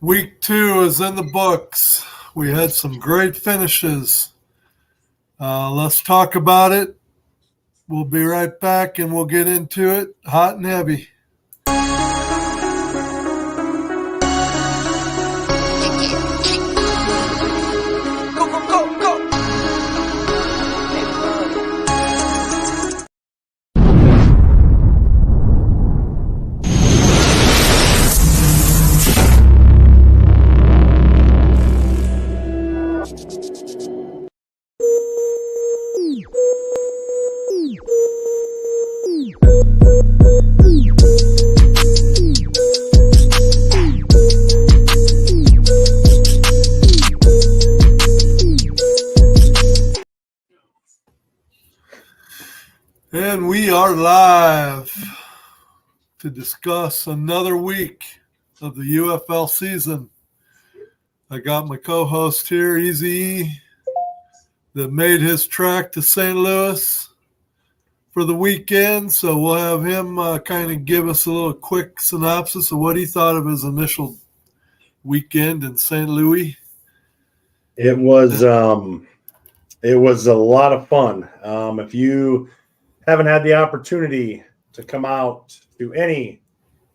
Week 2 is in the books. We had some great finishes. Let's talk about it. We'll be right back and we'll get into it hot and heavy. And we are live to discuss another week of the UFL season. I got my co-host here, Easy E, that made his trek to St. Louis for the weekend. So we'll have him kind of give us a little quick synopsis of what he thought of his initial weekend in St. Louis. It was a lot of fun. If you haven't had the opportunity to come out to any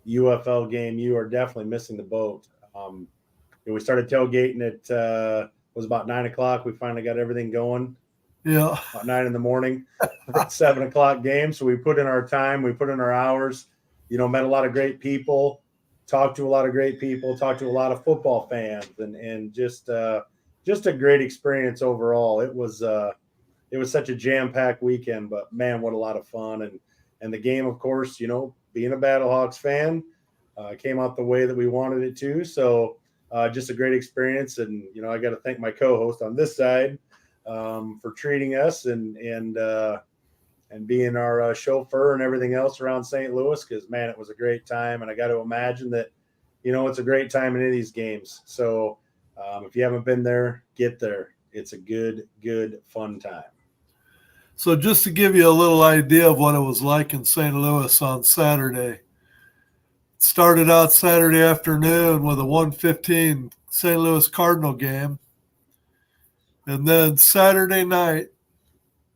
UFL game, you are definitely missing the boat. We started tailgating at was about 9 o'clock. We finally got everything going. Yeah, about 9 in the morning, 7 o'clock game. So we put in our time, we put in our hours. Met a lot of great people, talked to a lot of great people, talked to a lot of football fans, and just a great experience overall. It was such a jam-packed weekend, but man, what a lot of fun. And the game, of course, being a Battlehawks fan, came out the way that we wanted it to. So just a great experience. And, I got to thank my co-host on this side for treating us and being our chauffeur and everything else around St. Louis, because, man, it was a great time. And I got to imagine that, it's a great time in any of these games. So if you haven't been there, get there. It's a good, fun time. So just to give you a little idea of what it was like in St. Louis on Saturday, it started out Saturday afternoon with a 1:15 St. Louis Cardinal game. And then Saturday night,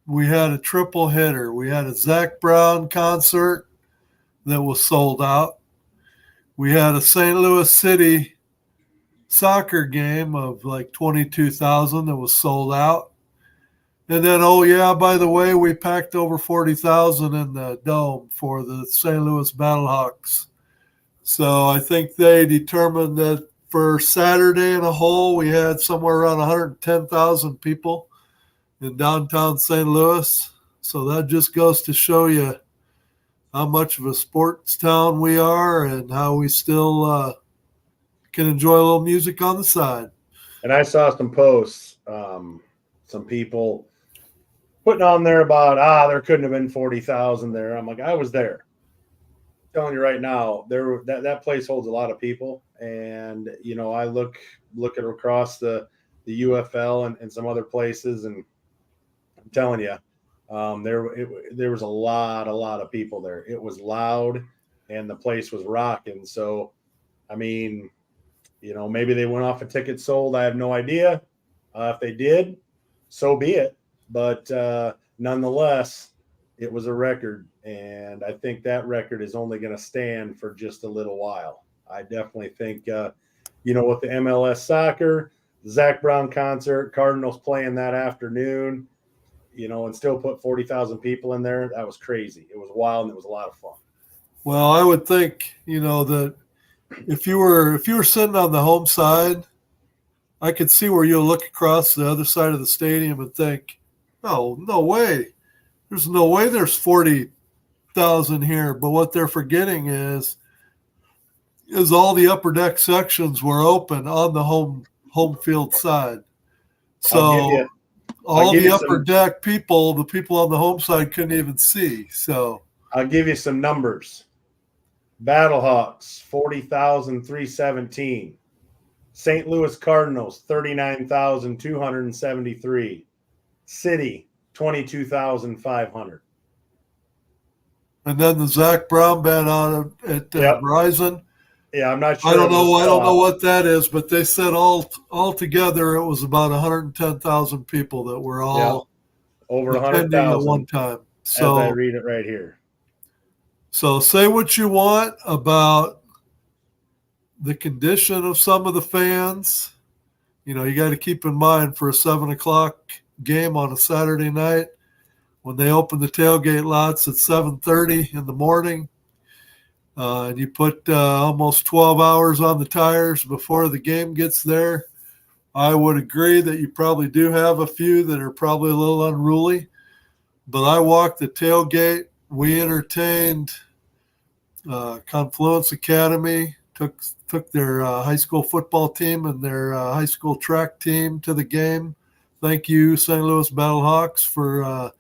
we had a triple hitter. We had a Zach Brown concert that was sold out. We had a St. Louis City soccer game of like 22,000 that was sold out. And then, by the way, we packed over 40,000 in the dome for the St. Louis Battlehawks. So I think they determined that for Saturday in a whole, we had somewhere around 110,000 people in downtown St. Louis. So that just goes to show you how much of a sports town we are and how we still can enjoy a little music on the side. And I saw some posts, some people putting on there about, there couldn't have been 40,000 there. I'm like, I was there. I'm telling you right now, that place holds a lot of people. And, I look at across the UFL and some other places, and I'm telling you, there was a lot of people there. It was loud and the place was rocking. So, I mean, maybe they went off a ticket sold. I have no idea. If they did, so be it. But nonetheless, it was a record. And I think that record is only going to stand for just a little while. I definitely think, with the MLS soccer, the Zach Brown concert, Cardinals playing that afternoon, and still put 40,000 people in there, that was crazy. It was wild and it was a lot of fun. Well, I would think, that if you were sitting on the home side, I could see where you'll look across the other side of the stadium and think, oh, no way. There's no way there's 40,000 here. But what they're forgetting is all the upper deck sections were open on the home field side. So all the upper deck people, the people on the home side couldn't even see. So I'll give you some numbers. Battlehawks, 40,317. St. Louis Cardinals, 39,273. City, 22,500. And then the Zach Brown band on at Verizon, Yeah, I'm not sure. I don't know. I don't know what. what that is, but they said all together it was about 110,000 people that were all over attending at 100,000 one time. as I So, read it right here. so say what you want about the condition of some of the fans. You know, you got to keep in mind for a 7 o'clock game on a Saturday night when they open the tailgate lots at 7:30 in the morning. And you put almost 12 hours on the tires before the game gets there. I would agree that you probably do have a few that are probably a little unruly. But I walked the tailgate. We entertained Confluence Academy, took their high school football team and their high school track team to the game. Thank you, St. Louis Battlehawks, for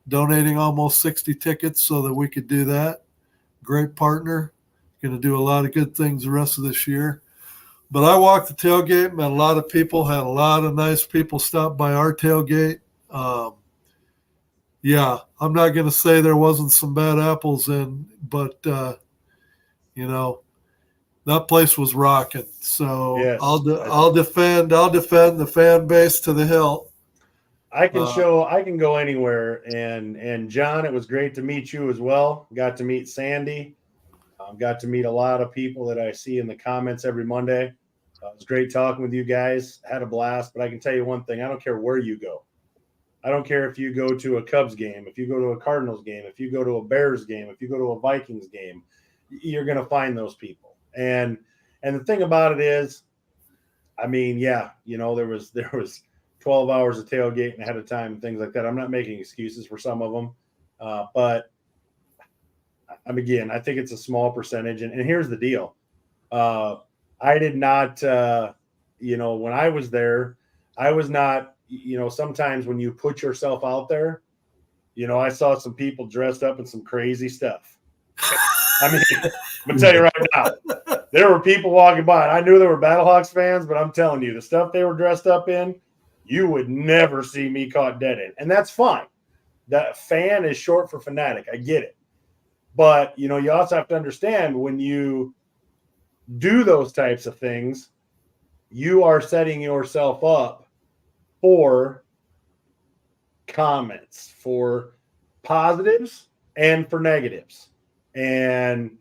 donating almost 60 tickets so that we could do that. Great partner. Going to do a lot of good things the rest of this year. But I walked the tailgate, met a lot of people, had a lot of nice people stop by our tailgate. Yeah, I'm not going to say there wasn't some bad apples in, but, that place was rocking. So Yes, I'll defend the fan base to the hilt. I can go anywhere. And John, it was great to meet you as well. Got to meet Sandy. Got to meet a lot of people that I see in the comments every Monday. It was great talking with you guys. Had a blast. But I can tell you one thing: I don't care where you go. I don't care if you go to a Cubs game, if you go to a Cardinals game, if you go to a Bears game, if you go to a Vikings game, you're going to find those people. And the thing about it is, I mean, yeah, there was 12 hours of tailgating ahead of time and things like that. I'm not making excuses for some of them, but again, I think it's a small percentage. And here's the deal: I did not, when I was there, I was not. Sometimes when you put yourself out there, I saw some people dressed up in some crazy stuff. I mean, I'm going to tell you right now, there were people walking by. And I knew there were Battlehawks fans, but I'm telling you, the stuff they were dressed up in, you would never see me caught dead in. And that's fine. That fan is short for fanatic. I get it. But, you also have to understand when you do those types of things, you are setting yourself up for comments, for positives and for negatives. And,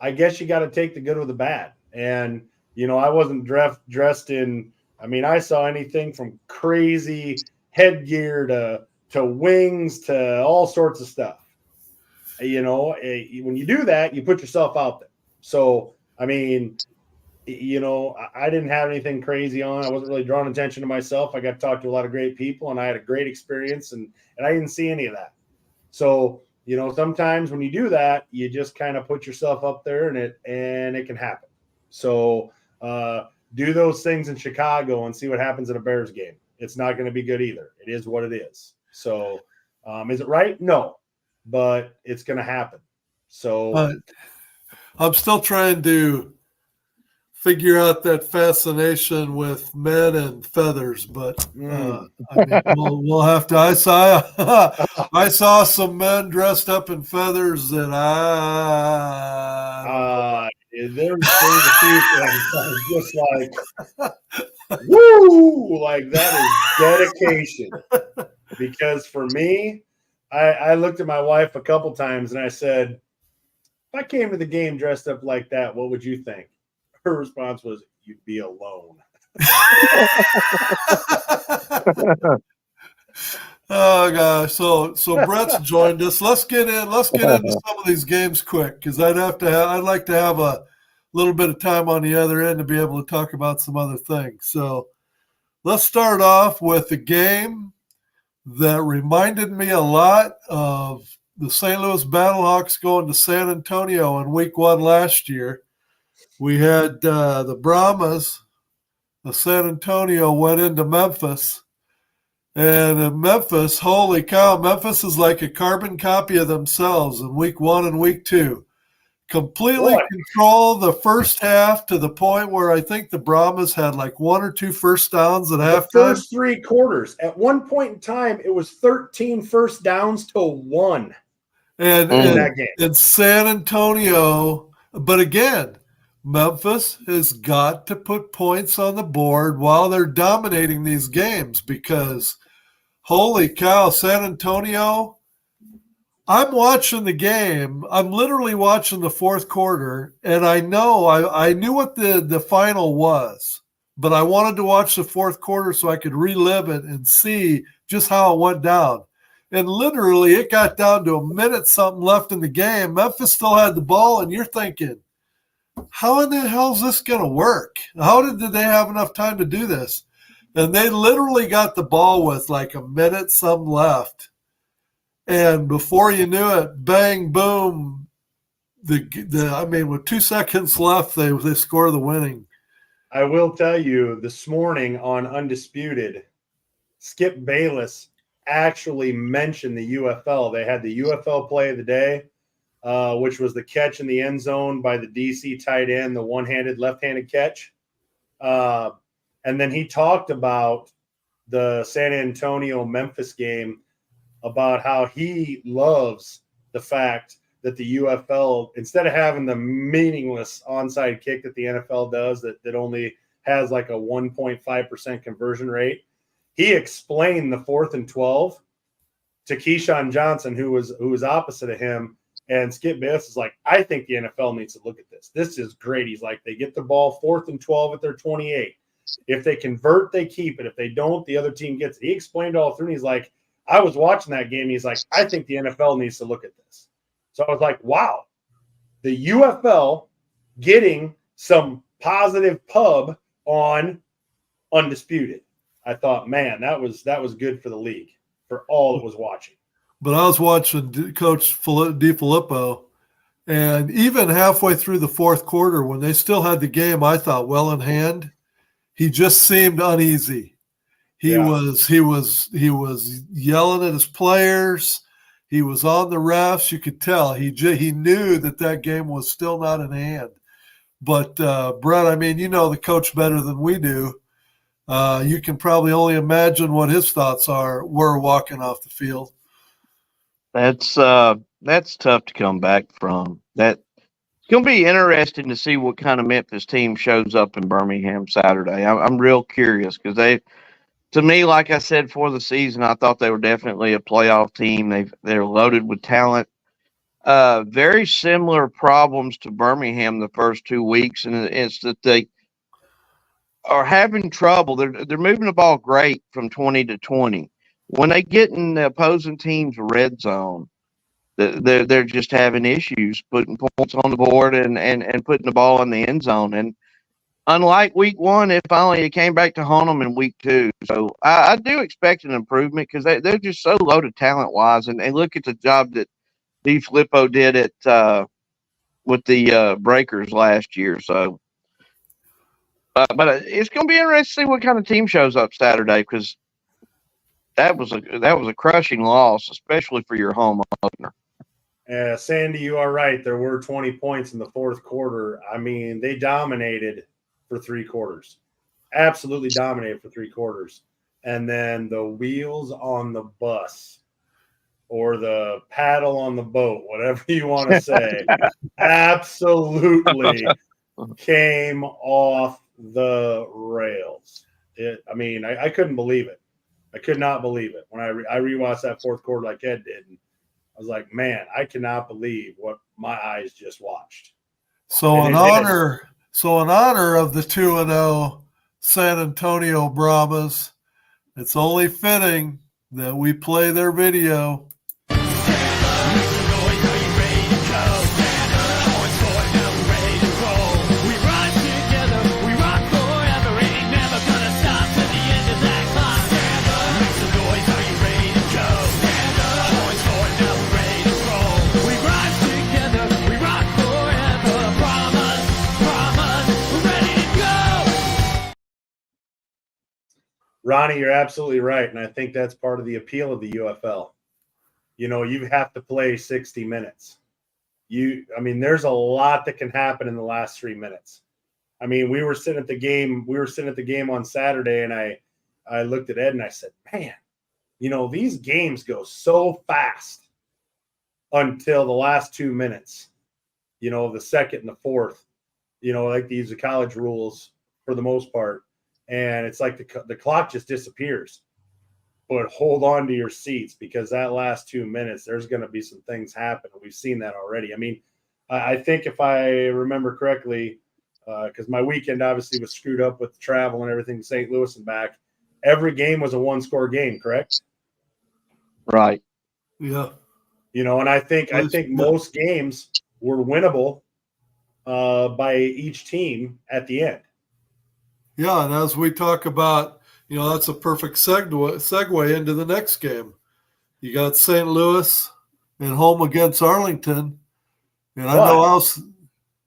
I guess you got to take the good with the bad. And, I wasn't dressed in, I saw anything from crazy headgear to wings to all sorts of stuff. When you do that, you put yourself out there. So, I didn't have anything crazy on. I wasn't really drawing attention to myself. I got to talk to a lot of great people, and I had a great experience, and I didn't see any of that. So, sometimes when you do that, you just kind of put yourself up there, and it can happen. So, do those things in Chicago and see what happens at a Bears game. It's not going to be good either. It is what it is. So, is it right? No, but it's going to happen. So, I'm still trying to figure out that fascination with men and feathers, but we'll have to. I saw some men dressed up in feathers that there's a few things just like, woo, like that is dedication. Because for me, I looked at my wife a couple times and I said, if I came to the game dressed up like that, what would you think? Her response was, "You'd be alone." Oh gosh! So Brett's joined us. Let's get into some of these games quick because I'd like to have a little bit of time on the other end to be able to talk about some other things. So let's start off with a game that reminded me a lot of the St. Louis Battlehawks going to San Antonio in Week 1 last year. We had the Brahmas, the San Antonio went into Memphis. And in Memphis, holy cow, Memphis is like a carbon copy of themselves in Week 1 and Week 2. Completely control the first half to the point where I think the Brahmas had like 1 or 2 first downs at halftime. First 3 quarters. At one point in time, it was 13 first downs to 1. And in San Antonio, but again, Memphis has got to put points on the board while they're dominating these games because, holy cow, San Antonio, I'm watching the game. I'm literally watching the fourth quarter, and I know I knew what the final was, but I wanted to watch the fourth quarter so I could relive it and see just how it went down. And literally, it got down to a minute something left in the game. Memphis still had the ball, and you're thinking, how in the hell is this going to work? How did they have enough time to do this? And they literally got the ball with like a minute some left. And before you knew it, bang, boom. With 2 seconds left, they score the winning. I will tell you, this morning on Undisputed, Skip Bayless actually mentioned the UFL. They had the UFL play of the day, which was the catch in the end zone by the DC tight end, the one-handed, left-handed catch. And then he talked about the San Antonio-Memphis game, about how he loves the fact that the UFL, instead of having the meaningless onside kick that the NFL does that only has like a 1.5% conversion rate, he explained the 4th and 12 to Keyshawn Johnson, who was opposite of him. And Skip Bayless is like, I think the NFL needs to look at this. This is great. He's like, they get the ball 4th and 12 at their 28. If they convert, they keep it. If they don't, the other team gets it. He explained all through, and he's like, I was watching that game. He's like, I think the NFL needs to look at this. So I was like, wow, the UFL getting some positive pub on Undisputed. I thought, man, that was good for the league, for all that was watching. But I was watching Coach DiFilippo, and even halfway through the fourth quarter, when they still had the game, I thought well in hand, he just seemed uneasy. He was yelling at his players. He was on the refs. You could tell he knew that game was still not in hand. But Brett, I mean, you know the coach better than we do. You can probably only imagine what his thoughts were walking off the field. That's tough to come back from. It's going to be interesting to see what kind of Memphis team shows up in Birmingham Saturday. I'm real curious because to me, like I said, for the season, I thought they were definitely a playoff team. They're loaded with talent. Very similar problems to Birmingham the first 2 weeks, and it's that they are having trouble. They're moving the ball great from 20 to 20. When they get in the opposing team's red zone, they're just having issues putting points on the board and putting the ball in the end zone. And unlike week 1, it came back to haunt them in week 2. So I do expect an improvement because they're just so loaded talent-wise. And look at the job that DiFilippo did with the Breakers last year. So, but it's going to be interesting to see what kind of team shows up Saturday because that was a crushing loss, especially for your home opener. Sandy, you are right. There were 20 points in the fourth quarter. I mean, they dominated for 3 quarters. Absolutely dominated for 3 quarters. And then the wheels on the bus or the paddle on the boat, whatever you want to say, absolutely came off the rails. I couldn't believe it. I could not believe it when I rewatched that fourth quarter like Ed did. And I was like, man, I cannot believe what my eyes just watched. So in honor of the 2-0 San Antonio Brahmas, it's only fitting that we play their video. Ronnie, you're absolutely right. And I think that's part of the appeal of the UFL. You know, you have to play 60 minutes. There's a lot that can happen in the last 3 minutes. I mean, we were sitting at the game on Saturday, and I looked at Ed and I said, man, you know, these games go so fast until the last 2 minutes, you know, the second and the fourth. like these college rules for the most part. And it's like the clock just disappears. But hold on to your seats, because that last 2 minutes, there's going to be some things happen. We've seen that already. I mean, I think if I remember correctly, because my weekend obviously was screwed up with travel and everything, St. Louis and back, every game was a one-score game, correct? Right. Yeah. And I think most games were winnable by each team at the end. Yeah, and as we talk about, that's a perfect segue into the next game. You got St. Louis at home against Arlington, and I know else.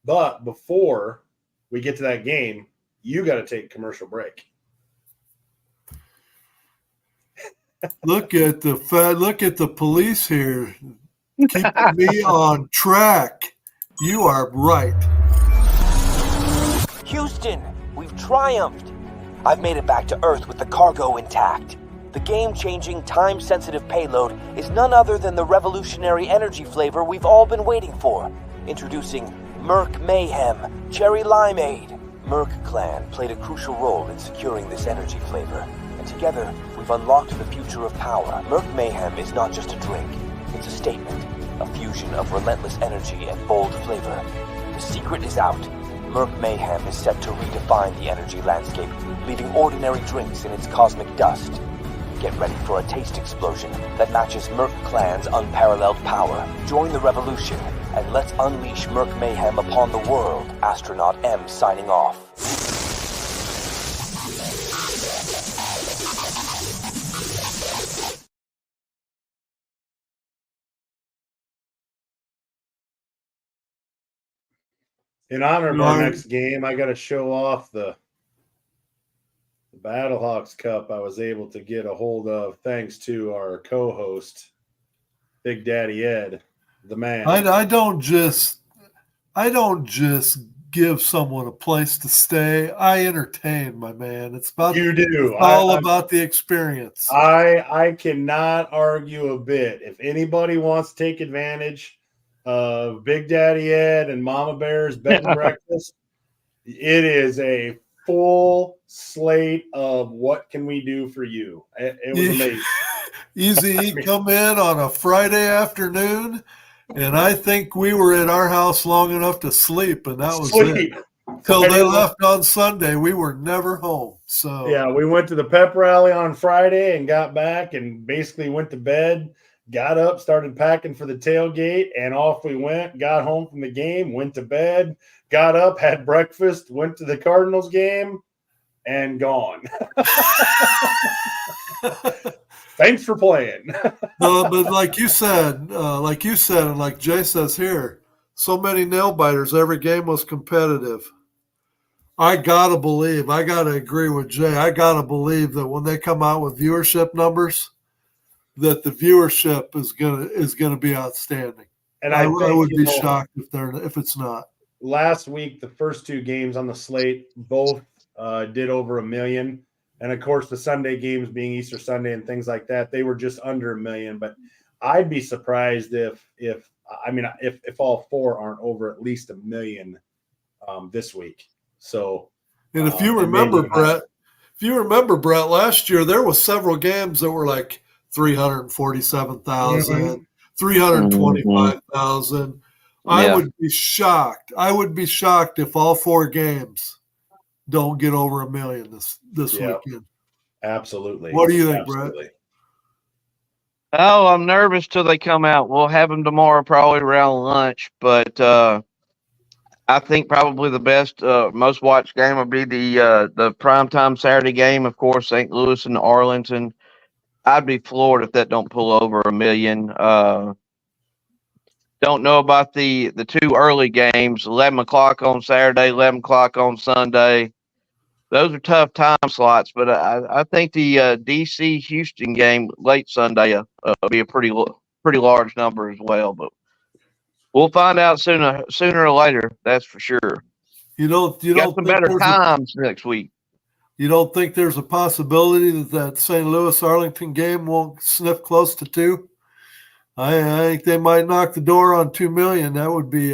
But before we get to that game, you got to take a commercial break. Look at the police here, keeping me on track. You are right. Houston, we've triumphed. I've made it back to Earth with the cargo intact. The game-changing, time-sensitive payload is none other than the revolutionary energy flavor we've all been waiting for. Introducing Merc Mayhem Cherry Limeade. Merc Clan played a crucial role in securing this energy flavor, and together we've unlocked the future of power. Merc Mayhem is not just a drink, it's a statement, a fusion of relentless energy and bold flavor. The secret is out. Merc Mayhem is set to redefine the energy landscape, leaving ordinary drinks in its cosmic dust. Get ready for a taste explosion that matches Merc Clan's unparalleled power. Join the revolution, and let's unleash Merc Mayhem upon the world. Astronaut M signing off. In honor of our next game, I got to show off the Battlehawks Cup I was able to get a hold of thanks to our co-host, Big Daddy Ed, the man. I don't just give someone a place to stay. I entertain, my man. It's about you do. It's all about the experience. I cannot argue a bit. If anybody wants to take advantage of Big Daddy Ed and Mama Bear's bed and breakfast, it is a full slate of what can we do for you. It was amazing. Easy come in on a Friday afternoon, and I think we were at our house long enough to sleep, and that was it. Till they left on Sunday, we were never home. So yeah, we went to the pep rally on Friday and got back and basically went to bed, got up, started packing for the tailgate, and off we went. Got home from the game, went to bed, got up, had breakfast, went to the Cardinals game, and gone. Thanks for playing. No, but like you said, and like Jay says here, so many nail biters. Every game was competitive. I gotta agree with Jay. I gotta believe that when they come out with viewership numbers, that the viewership is gonna be outstanding. And I would be shocked if it's not. Last week, the first two games on the slate both did over 1 million. And of course, the Sunday games being Easter Sunday and things like that, they were just under 1 million. But I'd be surprised if all four aren't over at least 1 million this week. So, and if you remember, Brett, last year there was several games that were like 347,000, 325,000. I would be shocked. If all four games don't get over 1 million this weekend. Absolutely. What do you think, Brett? Oh, I'm nervous till they come out. We'll have them tomorrow, probably around lunch. But I think probably the best, most watched game will be the primetime Saturday game. Of course, St. Louis and Arlington. I'd be floored if that don't pull over 1 million. Don't know about the two early games, 11 o'clock on Saturday, 11 o'clock on Sunday. Those are tough time slots, but I think the D.C. Houston game late Sunday will be a pretty large number as well. But we'll find out sooner or later. That's for sure. You don't got some better times next week. You don't think there's a possibility that St. Louis Arlington game won't sniff close to 2? I think they might knock the door on 2 million. That'd be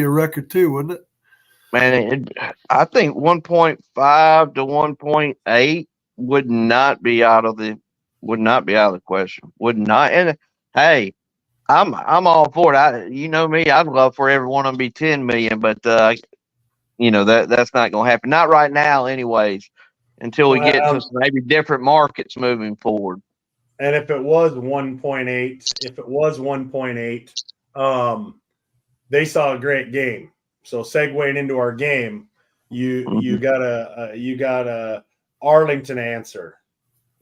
a record too, wouldn't it? Man, I think 1.5 to 1.8 would not be out of the question. Would not. And hey, I'm all for it. You know me, I'd love for everyone to be 10 million, but that's not going to happen. Not right now, anyways. Until we get to maybe different markets moving forward. And if it was 1.8, they saw a great game. So segueing into our game, you got a Arlington answer,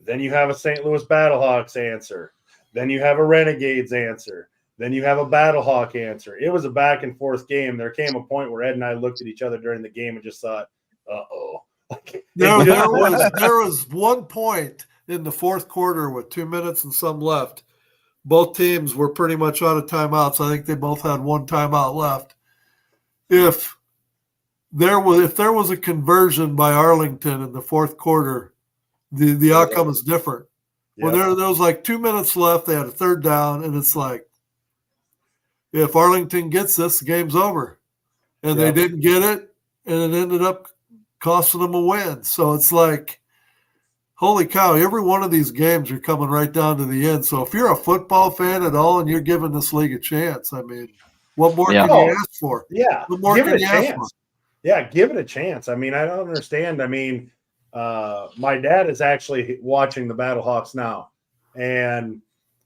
then you have a St. Louis Battlehawks answer, then you have a Renegades answer, then you have a Battlehawk answer. It was a back and forth game. There came a point where Ed and I looked at each other during the game and just thought, "Uh-oh." There was one point in the fourth quarter with 2 minutes and some left. Both teams were pretty much out of timeouts. I think they both had one timeout left. If there was a conversion by Arlington in the fourth quarter, the outcome is different. Yeah. Well, there was like 2 minutes left. They had a third down, and it's like, if Arlington gets this, the game's over. And they didn't get it, and it ended up costing them a win. So it's like, holy cow, every one of these games are coming right down to the end. So if you're a football fan at all and you're giving this league a chance, I mean, what more can you ask for? Yeah, what more give can it a you chance. ask for? Yeah, give it a chance. I mean, I don't understand. I mean, my dad is actually watching the Battlehawks now. And,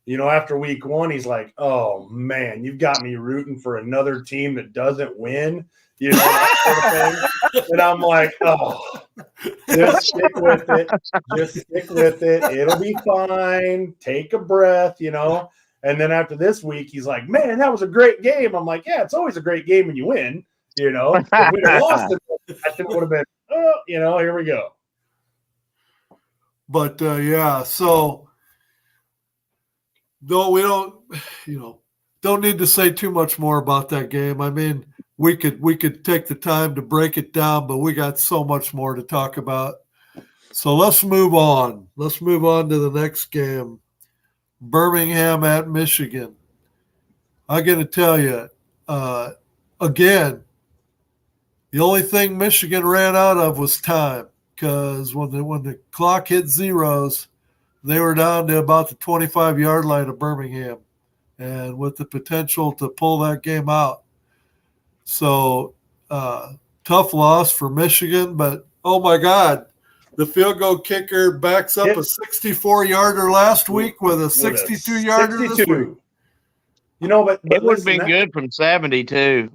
after week one, he's like, "Oh, man, you've got me rooting for another team that doesn't win." That sort of thing. And I'm like, "Oh, just stick with it. Just stick with it. It'll be fine. Take a breath, And then after this week, he's like, "Man, that was a great game." I'm like, "Yeah, it's always a great game when you win, If we'd have lost it, I think it would have been, here we go." But, so no, we don't need to say too much more about that game. I mean, we could take the time to break it down, but we got so much more to talk about. So let's move on. Let's move on to the next game. Birmingham at Michigan. I got to tell you, again, the only thing Michigan ran out of was time, because when the clock hit zeros, they were down to about the 25-yard line of Birmingham, and with the potential to pull that game out. So tough loss for Michigan, but oh my God, the field goal kicker backs up a 64-yarder last week with a 62-yarder this week. But it would have been good from 72.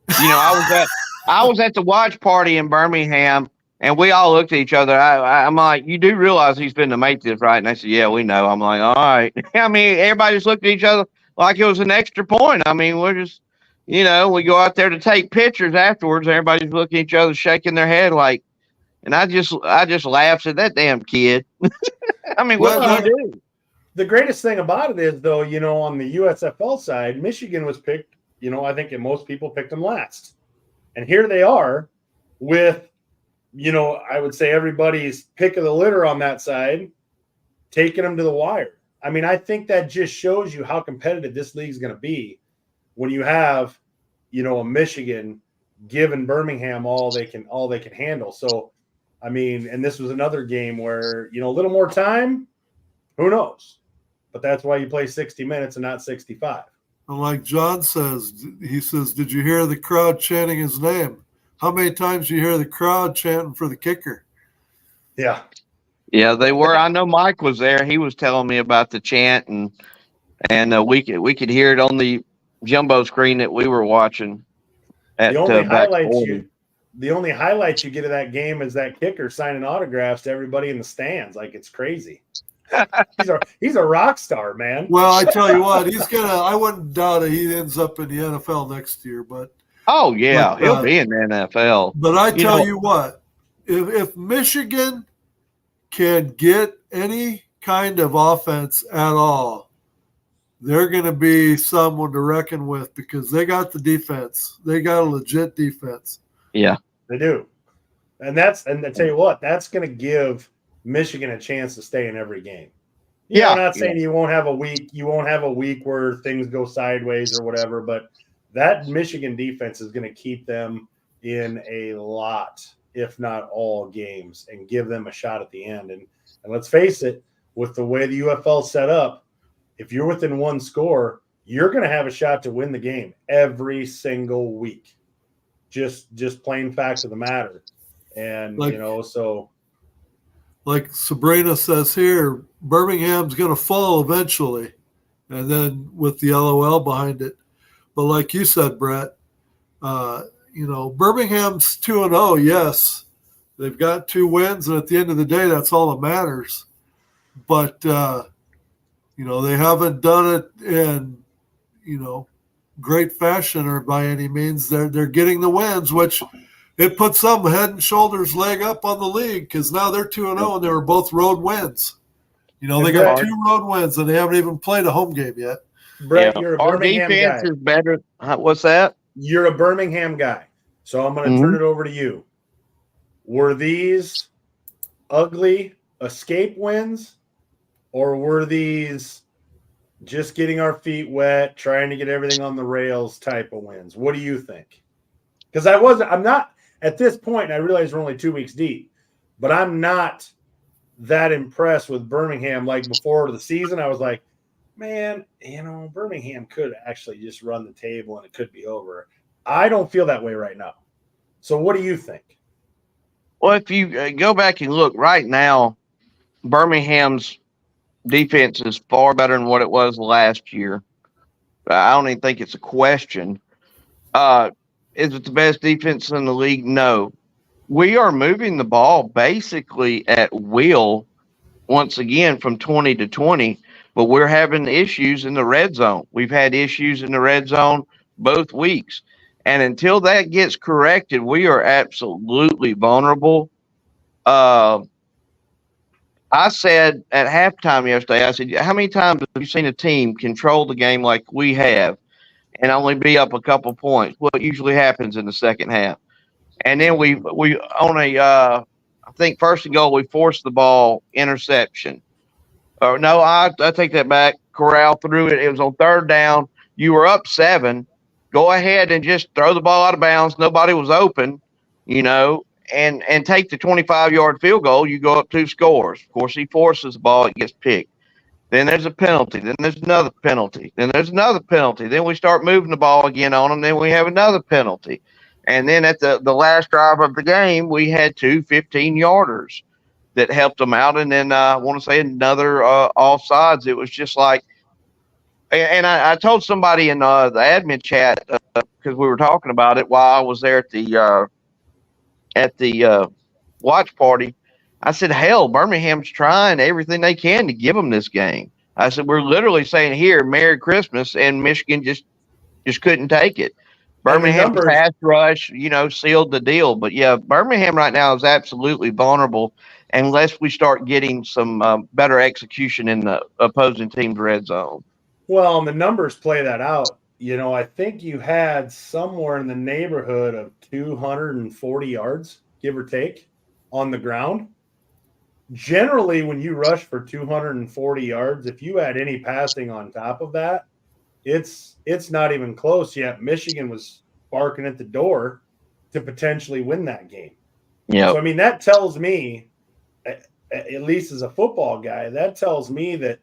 I was at the watch party in Birmingham, and we all looked at each other. I'm like, "You do realize he's been to make this, right?" And they said, "Yeah, we know." I'm like, "All right." I mean, everybody just looked at each other like it was an extra point. I mean, we're just, we go out there to take pictures afterwards. Everybody's looking at each other, shaking their head like, and I just laughed at that damn kid. I mean, what can you do? The greatest thing about it is, though, on the USFL side, Michigan was picked, I think most people picked them last. And here they are with, I would say everybody's pick of the litter on that side, taking them to the wire. I mean, I think that just shows you how competitive this league is going to be when you have, a Michigan giving Birmingham all they can handle. So, I mean, and this was another game where, a little more time, who knows? But that's why you play 60 minutes and not 65. And like John says, he says, "Did you hear the crowd chanting his name?" How many times do you hear the crowd chanting for the kicker? Yeah. Yeah, they were. I know Mike was there. He was telling me about the chant, and we could hear it on the jumbo screen that we were watching. The only highlights you get of that game is that kicker signing autographs to everybody in the stands. Like, it's crazy. He's a rock star, man. Well, I tell you what, I wouldn't doubt it. He ends up in the NFL next year, but oh yeah, he'll be in the NFL. But I tell you what, if Michigan can get any kind of offense at all, they're going to be someone to reckon with, because they got the defense. They got a legit defense. Yeah, they do. And I tell you what, that's going to give Michigan a chance to stay in every game. I'm not saying you won't have a week where things go sideways or whatever, but that Michigan defense is going to keep them in a lot, if not all, games and give them a shot at the end. And let's face it, with the way the UFL set up, if you're within one score, you're going to have a shot to win the game every single week. Just plain facts of the matter. And, so. Like Sabrina says here, Birmingham's going to fall eventually, and then with the LOL behind it. But like you said, Brett, Birmingham's 2-0, yes. They've got 2 wins, and at the end of the day, that's all that matters. But, they haven't done it in, great fashion or by any means. They're getting the wins, which it puts them head and shoulders leg up on the league because now they're 2-0 and they were both road wins. They got 2 road wins and they haven't even played a home game yet. Brett, you're a Birmingham guy. Our defense is better. What's that? You're a Birmingham guy. So I'm going to turn it over to you. Were these ugly escape wins, or were these just getting our feet wet, trying to get everything on the rails type of wins? What do you think? Because I'm not at this point, I realize we're only 2 weeks deep, but I'm not that impressed with Birmingham. Like before the season, I was like, man, Birmingham could actually just run the table and it could be over. I don't feel that way right now. So what do you think? Well, if you go back and look right now, Birmingham's defense is far better than what it was last year. I don't even think it's a question. Is it the best defense in the league? No. We are moving the ball basically at will once again from 20 to 20, but we're having issues in the red zone. We've had issues in the red zone both weeks. And until that gets corrected, we are absolutely vulnerable. I said at halftime yesterday, I said, how many times have you seen a team control the game like we have and only be up a couple points? What usually happens in the second half? And then we on I think first and goal, we forced the ball interception. No, I take that back. Corral threw it. It was on third down. You were up 7. Go ahead and just throw the ball out of bounds. Nobody was open, and take the 25-yard field goal. You go up 2 scores. Of course, he forces the ball. It gets picked. Then there's a penalty. Then there's another penalty. Then there's another penalty. Then we start moving the ball again on them. Then we have another penalty. And then at the last drive of the game, we had 2 15-yarders that helped them out. And then I want to say another offsides. It was just like, and I told somebody in the admin chat because we were talking about it while I was there at the watch party. I said, hell, Birmingham's trying everything they can to give them this game. I said, we're literally saying here, Merry Christmas, and Michigan just couldn't take it. Birmingham pass rush, sealed the deal. But, yeah, Birmingham right now is absolutely vulnerable unless we start getting some better execution in the opposing team's red zone. Well, and the numbers play that out. I think you had somewhere in the neighborhood of 240 yards, give or take, on the ground. Generally, when you rush for 240 yards, if you had any passing on top of that, it's not even close yet. Michigan was barking at the door to potentially win that game. Yeah. So, that tells me, at least as a football guy, that tells me that,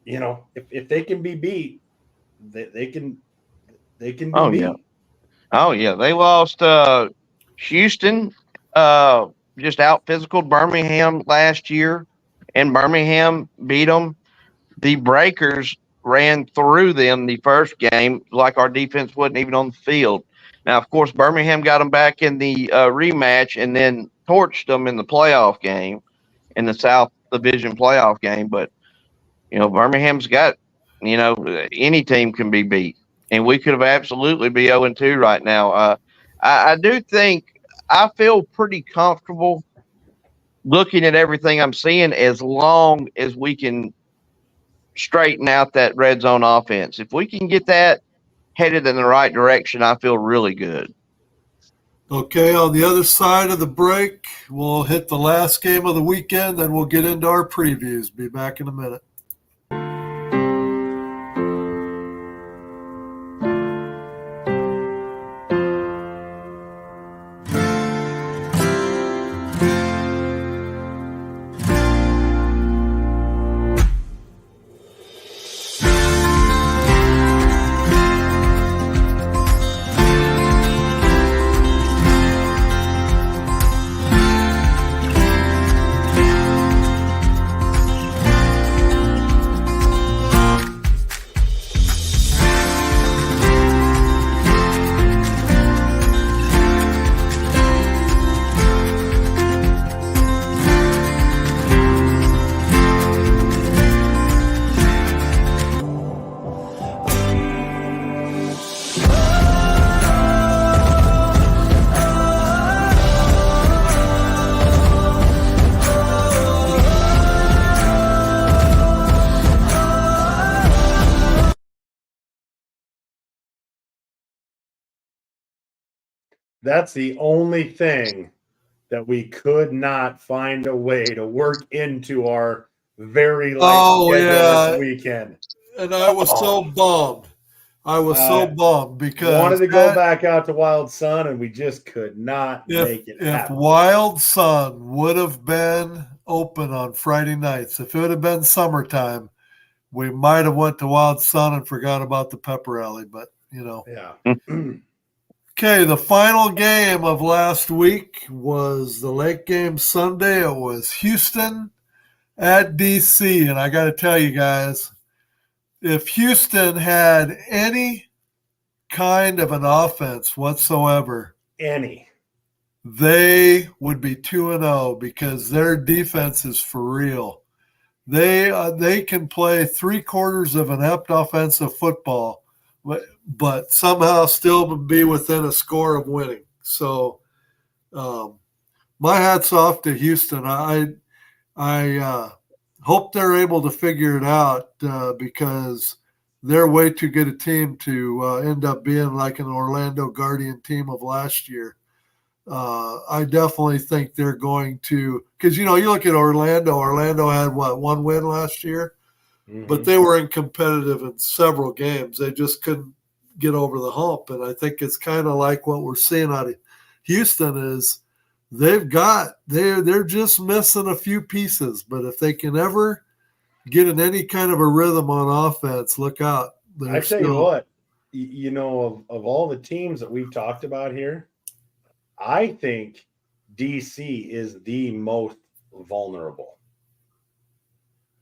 if they can be beat, they can be beat. Yeah. Oh, yeah. They lost Houston, just out physical Birmingham last year, and Birmingham beat them. The Breakers ran through them the first game like our defense wasn't even on the field. Now, of course, Birmingham got them back in the rematch and then torched them in the playoff game, in the South Division playoff game. But, Birmingham's got, any team can be beat. And we could have absolutely be 0-2 right now. I do think I feel pretty comfortable looking at everything I'm seeing as long as we can straighten out that red zone offense. If we can get that headed in the right direction, I feel really good. Okay, on the other side of the break, we'll hit the last game of the weekend, then we'll get into our previews. Be back in a minute. That's the only thing that we could not find a way to work into our very light schedule this weekend. And I was so bummed. I was so bummed because wanted to go back out to Wild Sun, and we just could not make it happen. If Wild Sun would have been open on Friday nights, if it would have been summertime, we might have went to Wild Sun and forgot about the pepper alley. But Yeah. Okay, the final game of last week was the late game Sunday. It was Houston at DC, and I got to tell you guys, if Houston had any kind of an offense whatsoever, they would be 2-0 because their defense is for real. They can play 3/4 of an inept offensive football, but somehow still be within a score of winning. So, my hat's off to Houston. I hope they're able to figure it out because they're way too good a team to end up being like an Orlando Guardian team of last year. I definitely think they're going to, because you look at Orlando. Orlando had one win last year, but they were competitive in several games. They just couldn't get over the hump, and I think it's kind of like what we're seeing out of Houston is they're just missing a few pieces, but if they can ever get in any kind of a rhythm on offense, look out. I tell you what, of all the teams that we've talked about here, I think DC is the most vulnerable.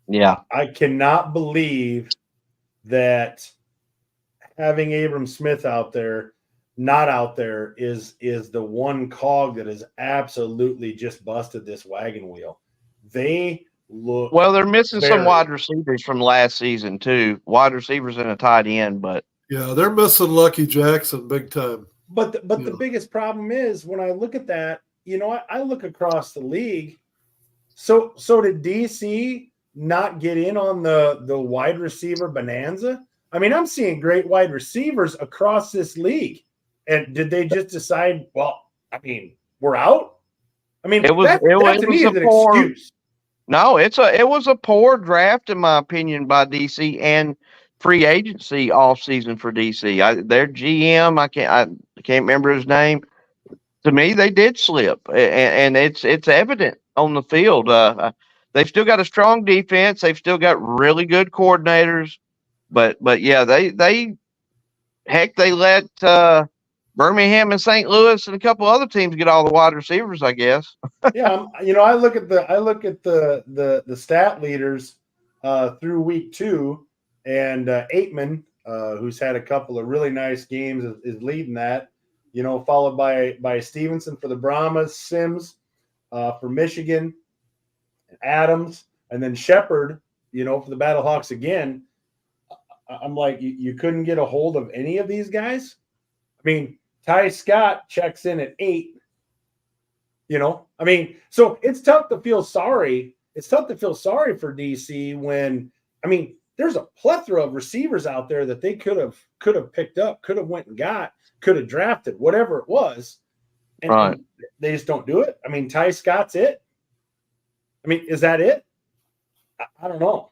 Yeah. I cannot believe that having Abram Smith not out there is the one cog that has absolutely just busted this wagon wheel. They look they're missing some wide receivers from last season too. Wide receivers and a tight end, but yeah, they're missing Lucky Jackson big time. But the biggest problem is when I look at that, I look across the league. So did DC not get in on the wide receiver bonanza? I mean, I'm seeing great wide receivers across this league. And did they just decide, we're out? I mean, to me is an excuse. No, it was a poor draft, in my opinion, by DC and free agency offseason for DC. Their GM, I can't remember his name. To me, they did slip, and it's evident on the field. They've still got a strong defense. They've still got really good coordinators, but yeah, they let Birmingham and St. Louis and a couple other teams get all the wide receivers, I guess. Yeah, I look at the stat leaders through week 2, and Hitman, who's had a couple of really nice games, is leading that. Followed by Stevenson for the Brahmas, Sims for Michigan, Adams, and then Shepard, for the Battlehawks again. I'm like, you couldn't get a hold of any of these guys? I mean, Ty Scott checks in at 8. So it's tough to feel sorry. It's tough to feel sorry for DC when, there's a plethora of receivers out there that they could have picked up, could have went and got, could have drafted, whatever it was. And they just don't do it. Ty Scott's it. Is that it? I don't know.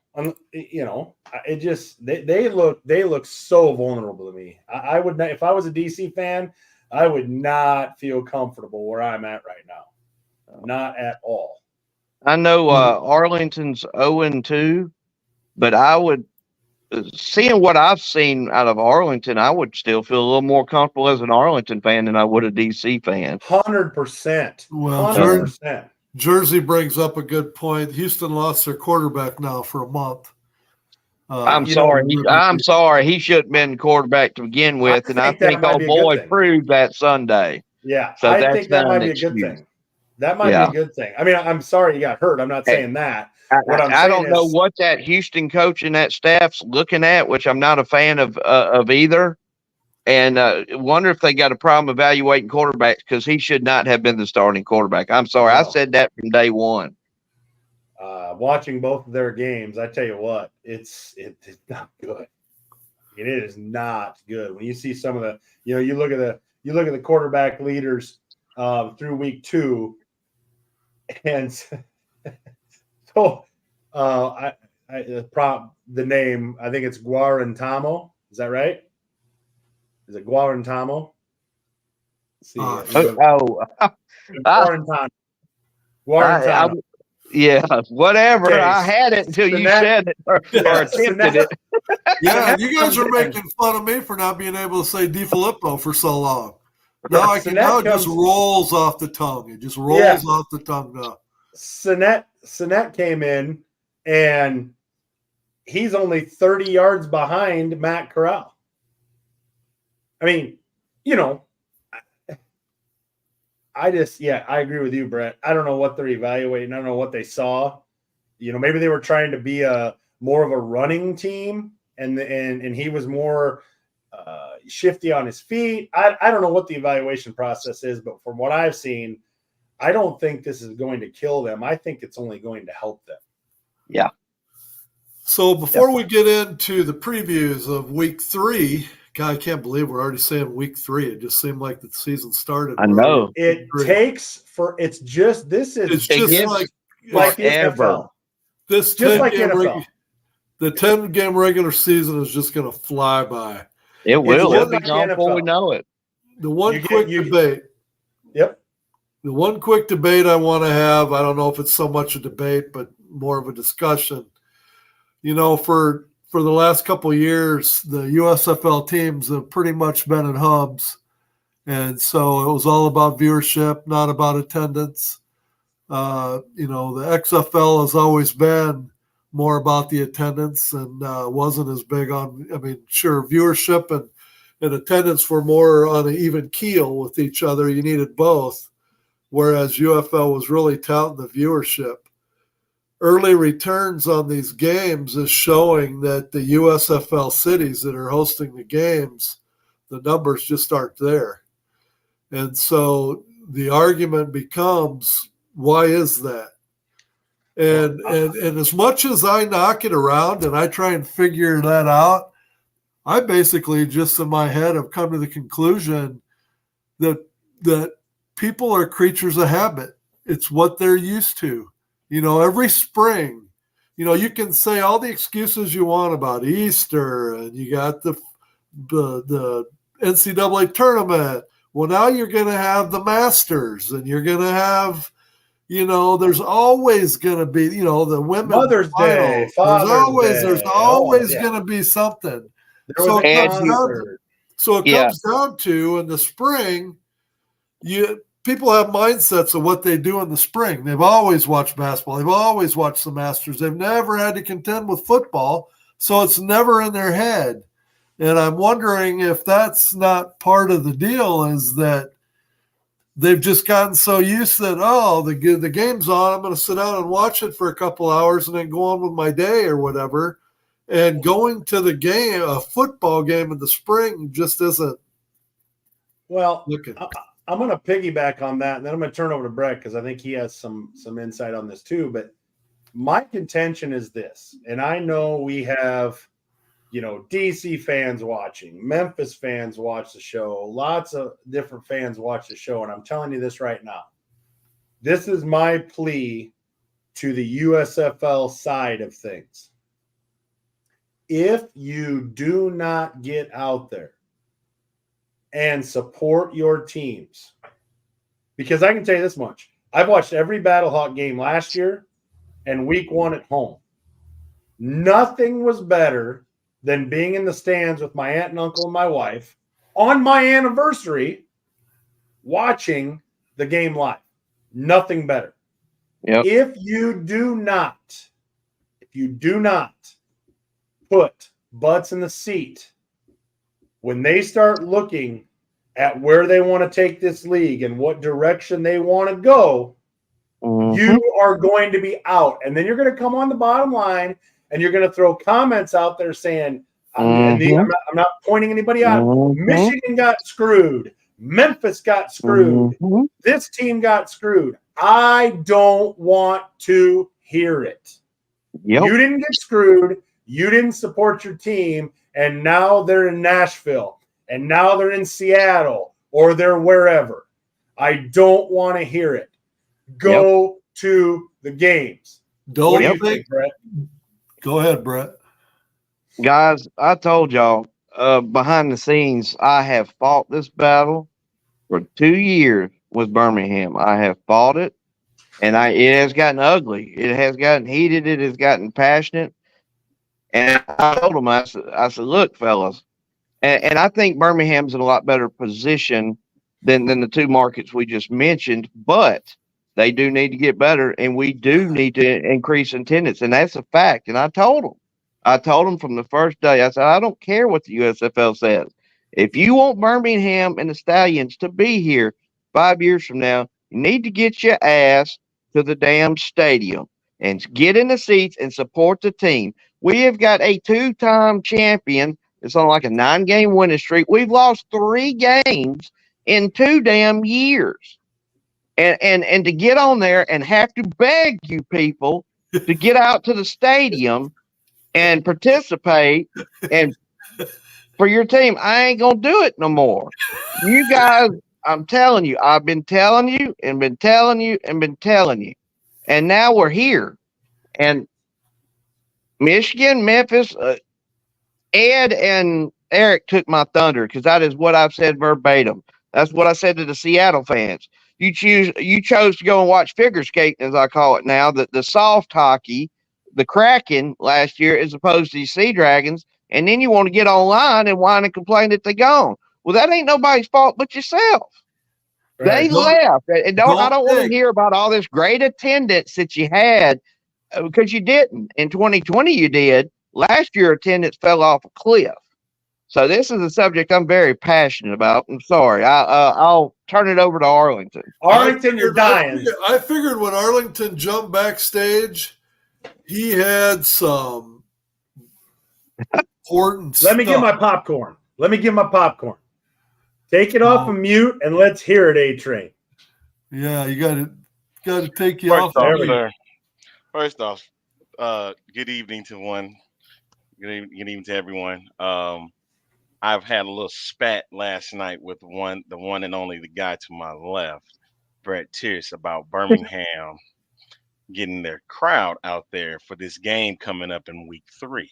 It just they look so vulnerable to me. I would not, if I was a DC fan, I would not feel comfortable where I'm at right now. Not at all. I know Arlington's 0-2, but I would, seeing what I've seen out of Arlington, I would still feel a little more comfortable as an Arlington fan than I would a DC fan. 100%. Well, 100%. Jersey brings up a good point. Houston lost their quarterback now for a month. I'm sorry. He should have been quarterback to begin with, and I think old boy proved that Sunday. Yeah, so I think that might be a good thing. That might be a good thing. I'm sorry you got hurt. I'm not saying that. I don't know what that Houston coach and that staff's looking at, which I'm not a fan of either. And wonder if they got a problem evaluating quarterbacks because he should not have been the starting quarterback. I'm sorry. No. I said that from day one. Watching both of their games, I tell you what, it's not good. It is not good. When you see some of the, you you look at the quarterback leaders through week 2, and so the name, I think it's Guarantamo. Is that right? Is it Guarantamo? Let's see. Guarantano. Yeah, whatever. Okay, I had it until you said it or attempted it. Yeah, you guys are making fun of me for not being able to say DiFilippo for so long. Now I can. Now it just rolls off the tongue. It just rolls off the tongue now. Sinet came in, and he's only 30 yards behind Matt Corral. I mean, I agree with you, Brett. I don't know what they're evaluating. I don't know what they saw. Maybe they were trying to be more of a running team, and he was more shifty on his feet. I don't know what the evaluation process is, but from what I've seen, I don't think this is going to kill them. I think it's only going to help them. Yeah. So before we get into the previews of week 3, God, I can't believe we're already saying week 3. It just seemed like the season started. I know. It's just like the NFL. This just like NFL. The 10-game regular season is just going to fly by. It will. It'll be gone before we know it. The one quick debate. Yep. The one quick debate I want to have, I don't know if it's so much a debate, but more of a discussion. For the last couple of years, the USFL teams have pretty much been in hubs. And so it was all about viewership, not about attendance. The XFL has always been more about the attendance and wasn't as big on, viewership and attendance were more on an even keel with each other. You needed both, whereas UFL was really touting the viewership. Early returns on these games is showing that the USFL cities that are hosting the games, the numbers just aren't there. And so the argument becomes, why is that? And as much as I knock it around and I try and figure that out, I basically just in my head have come to the conclusion that people are creatures of habit. It's what they're used to. Every spring, you can say all the excuses you want about Easter and you got the NCAA tournament. Well, now you're going to have the Masters and you're going to have, there's always going to be, the women's Mother's Day, There's always going to be something. So it comes down to in the spring, people have mindsets of what they do in the spring. They've always watched basketball. They've always watched the Masters. They've never had to contend with football, so it's never in their head. And I'm wondering if that's not part of the deal, is that they've just gotten so used that, the game's on, I'm going to sit down and watch it for a couple hours and then go on with my day or whatever. And going to the game, a football game in the spring, just isn't looking. I'm going to piggyback on that, and then I'm going to turn over to Brett because I think he has some insight on this too. But my contention is this, and I know we have, DC fans watching, Memphis fans watch the show, lots of different fans watch the show, and I'm telling you this right now. This is my plea to the USFL side of things. If you do not get out there and support your teams, because I can tell you this much. I've watched every Battlehawk game last year and week 1 at home. Nothing was better than being in the stands with my aunt and uncle and my wife on my anniversary watching the game live. Nothing better. Yep. If you do not put butts in the seat when they start looking at where they want to take this league and what direction they want to go, you are going to be out. And then you're going to come on the bottom line and you're going to throw comments out there saying, I'm not pointing anybody out. Michigan got screwed. Memphis got screwed. This team got screwed. I don't want to hear it. Yep. You didn't get screwed. You didn't support your team. And now they're in Nashville. And now they're in Seattle or they're wherever. I don't want to hear it. Go to the games. Don't What do you think, Brett? Go ahead, Brett. Guys, I told y'all behind the scenes, I have fought this battle for 2 years with Birmingham. I have fought it, and it has gotten ugly. It has gotten heated. It has gotten passionate. And I told them, I said, look, fellas, and I think Birmingham's in a lot better position than the two markets we just mentioned, but they do need to get better, and we do need to increase attendance, and that's a fact. And I told them from the first day, I said, I don't care what the USFL says. If you want Birmingham and the Stallions to be here 5 years from now, you need to get your ass to the damn stadium and get in the seats and support the team. We have got a 2-time champion. It's on like a 9-game winning streak. We've lost 3 games in 2 damn years. And to get on there and have to beg you people to get out to the stadium and participate and for your team, I ain't gonna do it no more. You guys, I'm telling you, I've been telling you and been telling you and been telling you. And now we're here. And Michigan, Memphis, Ed and Eric took my thunder because that is what I've said verbatim. That's what I said to the Seattle fans. You chose to go and watch figure skating, as I call it now, the soft hockey, the Kraken last year, as opposed to the Sea Dragons, and then you want to get online and whine and complain that they're gone. Well, that ain't nobody's fault but yourself. Right. They left. And I don't want to hear about all this great attendance that you had because you didn't. In 2020, you did. Last year, attendance fell off a cliff. So this is a subject I'm very passionate about. I'm sorry. I'll turn it over to Arlington. Arlington, you're dying. I figured when Arlington jumped backstage, he had some important stuff. Let me get my popcorn. Take it off of mute and let's hear it, A-Train. Yeah, you got to take you off. First off, good evening to one. Good evening to everyone. I've had a little spat last night with the one and only the guy to my left, Brett Tierce, about Birmingham getting their crowd out there for this game coming up in week 3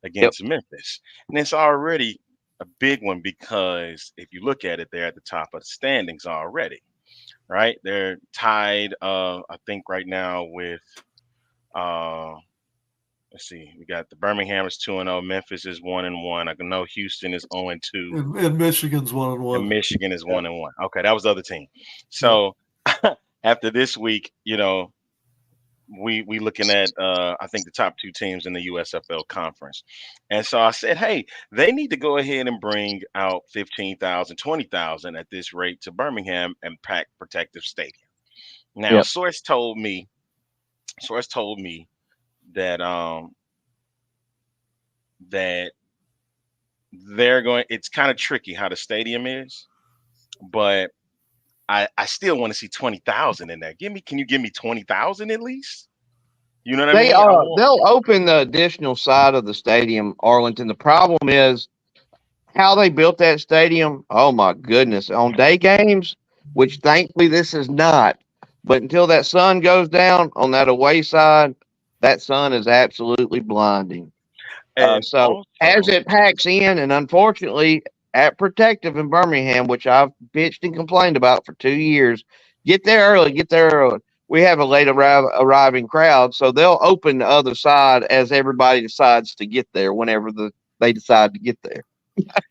against Memphis. And it's already a big one because if you look at it, they're at the top of the standings already, right? They're tied, I think right now with, let's see, we got the Birmingham is 2-0, Memphis is 1-1. I know Houston is 0-2, and Michigan's 1-1. And Michigan is 1-1. Okay, that was the other team. So after this week, we looking at I think the top 2 teams in the USFL conference. And so I said, hey, they need to go ahead and bring out 15,000, 20,000 at this rate to Birmingham and pack Protective Stadium. Now, source told me that that they're going, it's kind of tricky how the stadium is, but I still want to see 20,000 in there. Can you give me 20,000 at least? You know what I mean? They'll open the additional side of the stadium, Arlington. The problem is how they built that stadium. Oh my goodness. On day games, which thankfully this is not, but until that sun goes down on that away side, that sun is absolutely blinding. So as it packs in, and unfortunately at Protective in Birmingham, which I've bitched and complained about for 2 years, get there early. We have a late arriving crowd, so they'll open the other side as everybody decides to get there whenever they decide to get there.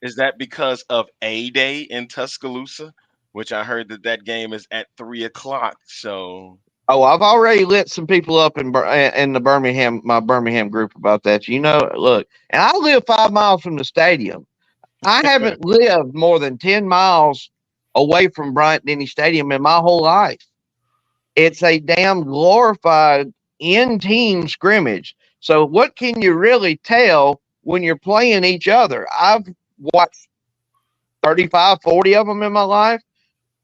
Is that because of A-Day in Tuscaloosa, which I heard that game is at 3:00? So, I've already lit some people up in the my Birmingham group about that. Look, and I live 5 miles from the stadium. I haven't lived more than 10 miles away from Bryant-Denny Stadium in my whole life. It's a damn glorified in-team scrimmage. So what can you really tell when you're playing each other? I've watched 35, 40 of them in my life.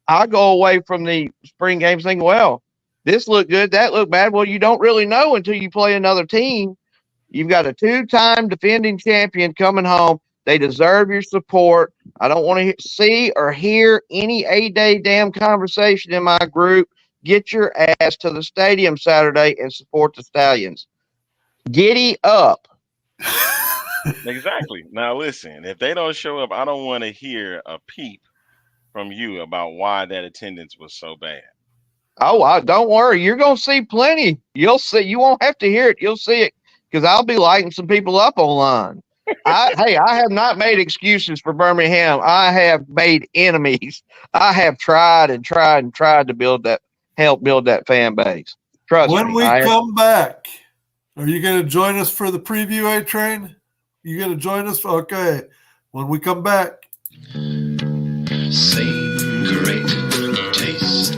I go away from the spring games thinking, well, this looked good, that looked bad. Well, you don't really know until you play another team. You've got a 2-time defending champion coming home. They deserve your support. I don't want to see or hear any A-Day damn conversation in my group. Get your ass to the stadium Saturday and support the Stallions. Giddy up. Exactly. Now listen, if they don't show up, I don't want to hear a peep from you about why that attendance was so bad. Oh, don't worry. You're going to see plenty. You'll see. You won't have to hear it. You'll see it because I'll be lighting some people up online. I have not made excuses for Birmingham. I have made enemies. I have tried to help build that fan base. Trust me. When we come back, are you going to join us for the preview, A-Train? You going to join us? Okay. When we come back. Same great taste.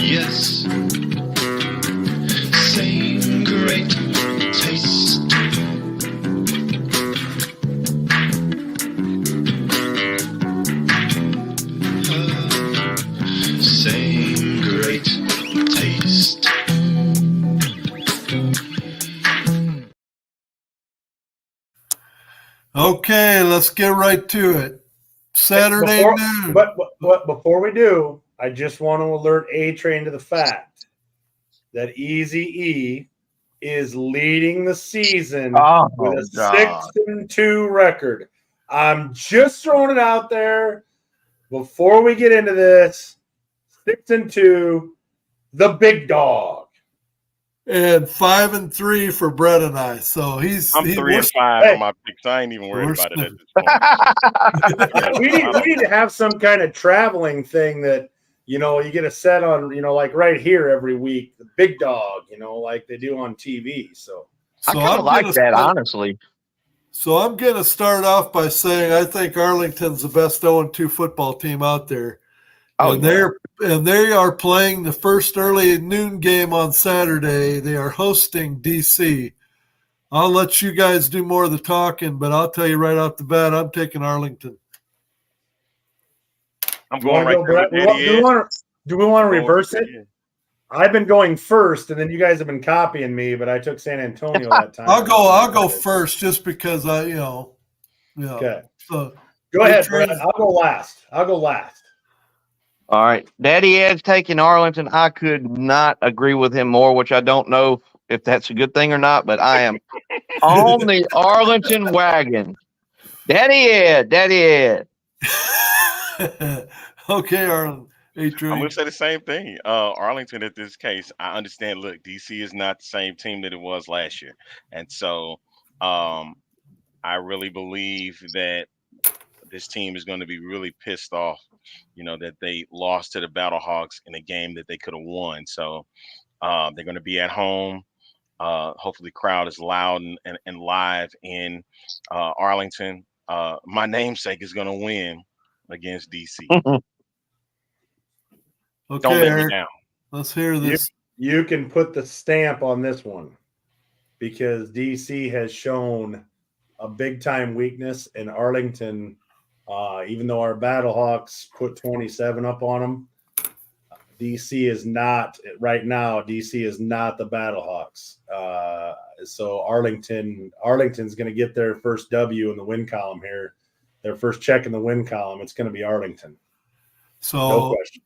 Yes. Same great taste. Same great taste. Okay, let's get right to it. Saturday noon. But before we do, I just want to alert A-Train to the fact that Eazy-E is leading the season with a 6-2 record. I'm just throwing it out there before we get into this. 6-2, the big dog. And 5-3 for Brett and I. So I'm 3-5 on my picks. I ain't even worried about it at this point. we need to have some kind of traveling thing that, you get a set on, like right here every week, the big dog, like they do on TV. So I kind of like that, honestly. So I'm going to start off by saying I think Arlington's the best 0-2 football team out there. Oh, and they are playing the first early noon game on Saturday. They are hosting DC. I'll let you guys do more of the talking, but I'll tell you right off the bat, I'm taking Arlington. I'm going right there. Do we want to reverse it? I've been going first, and then you guys have been copying me, but I took San Antonio that time. I'll go first just because Okay. So go ahead, Brett. I'll go last. All right. Daddy Ed's taking Arlington. I could not agree with him more, which I don't know if that's a good thing or not, but I am on the Arlington wagon. Daddy Ed. Okay, Arlington. I'm going to say the same thing. Arlington, in this case, I understand, look, DC is not the same team that it was last year. And so I really believe that this team is going to be really pissed off, that they lost to the Battlehawks in a game that they could have won. So they're going to be at home. Hopefully the crowd is loud and live in Arlington. My namesake is going to win against DC. Okay, don't let Eric, me down. Let's hear this. You can put the stamp on this one because DC has shown a big-time weakness in Arlington. Even though our Battlehawks put 27 up on them, DC is not right now. DC is not the Battlehawks. So Arlington's going to get their first W in the win column here. Their first check in the win column. It's going to be Arlington. So no question.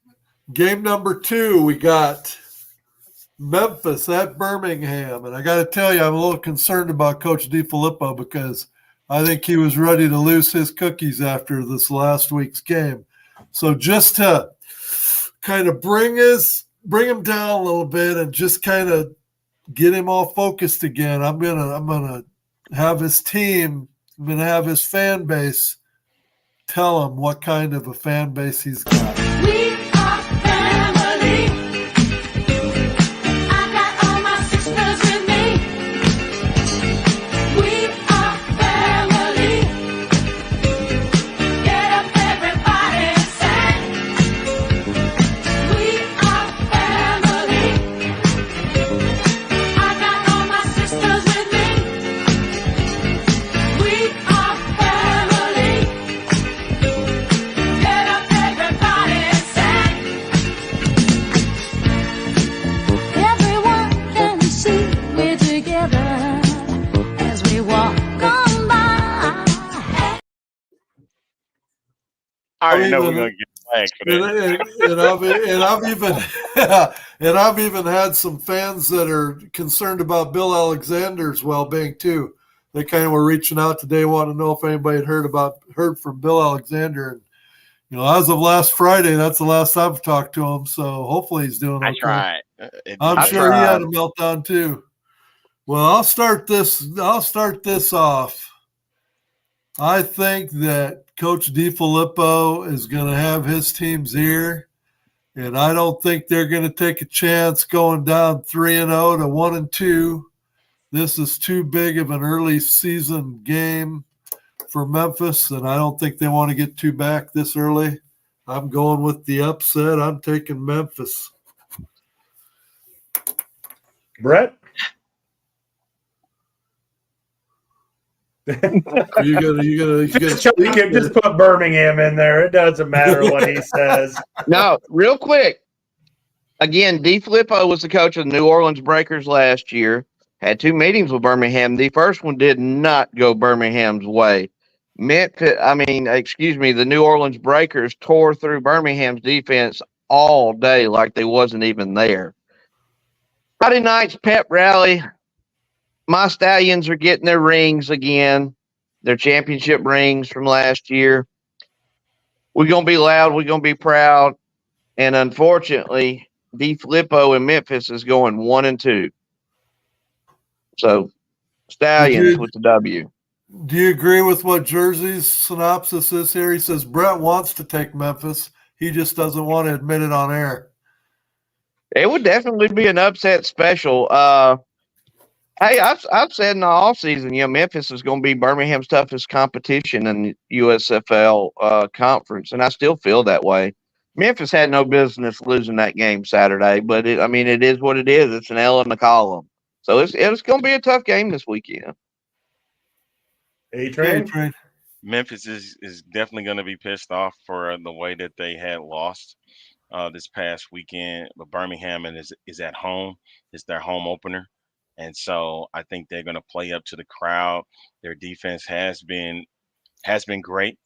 Game number 2, we got Memphis at Birmingham. And I got to tell you, I'm a little concerned about Coach DiFilippo because I think he was ready to lose his cookies after this last week's game. So just to kind of bring him down a little bit and just kind of get him all focused again, I'm gonna have his team, I'm gonna have his fan base tell him what kind of a fan base he's got. We are family. I got all my sisters with me. We are family. Get up, everybody, and sing. We are family. I got all my sisters with me. We are family. Get up, everybody, and I already know we're even- gonna get flagged for And, that. and I've even and I've even had some fans that are concerned about Bill Alexander's well-being too. They kind of were reaching out today, wanting to know if anybody had heard from Bill Alexander. And as of last Friday, that's the last I've talked to him. So hopefully he's doing okay. I tried. I'm I sure he had tried. a meltdown too. Well, I'll start this off. I think that Coach DiFilippo is going to have his team's ear, and I don't think they're going to take a chance going down 3-0 to 1-2. This is too big of an early season game for Memphis, and I don't think they want to get too back this early. I'm going with the upset. I'm taking Memphis. Brett? You gotta just put Birmingham in there. It doesn't matter what he says. No, real quick. Again, DiFilippo was the coach of the New Orleans Breakers last year. Had 2 meetings with Birmingham. The first one did not go Birmingham's way. The New Orleans Breakers tore through Birmingham's defense all day like they wasn't even there. Friday night's pep rally. My Stallions are getting their rings again, their championship rings from last year. We're going to be loud. We're going to be proud. And unfortunately, DiFilippo in Memphis is going 1-2. So, Stallions with the W. Do you agree with what Jersey's synopsis is here? He says Brett wants to take Memphis. He just doesn't want to admit it on air. It would definitely be an upset special. Hey, I've said in the offseason, Memphis is going to be Birmingham's toughest competition in the USFL conference, and I still feel that way. Memphis had no business losing that game Saturday, but it is what it is. It's an L in the column. So it's going to be a tough game this weekend. A-Train? Memphis is definitely going to be pissed off for the way that they had lost this past weekend. But Birmingham is at home. It's their home opener. And so I think they're going to play up to the crowd. Their defense has been great.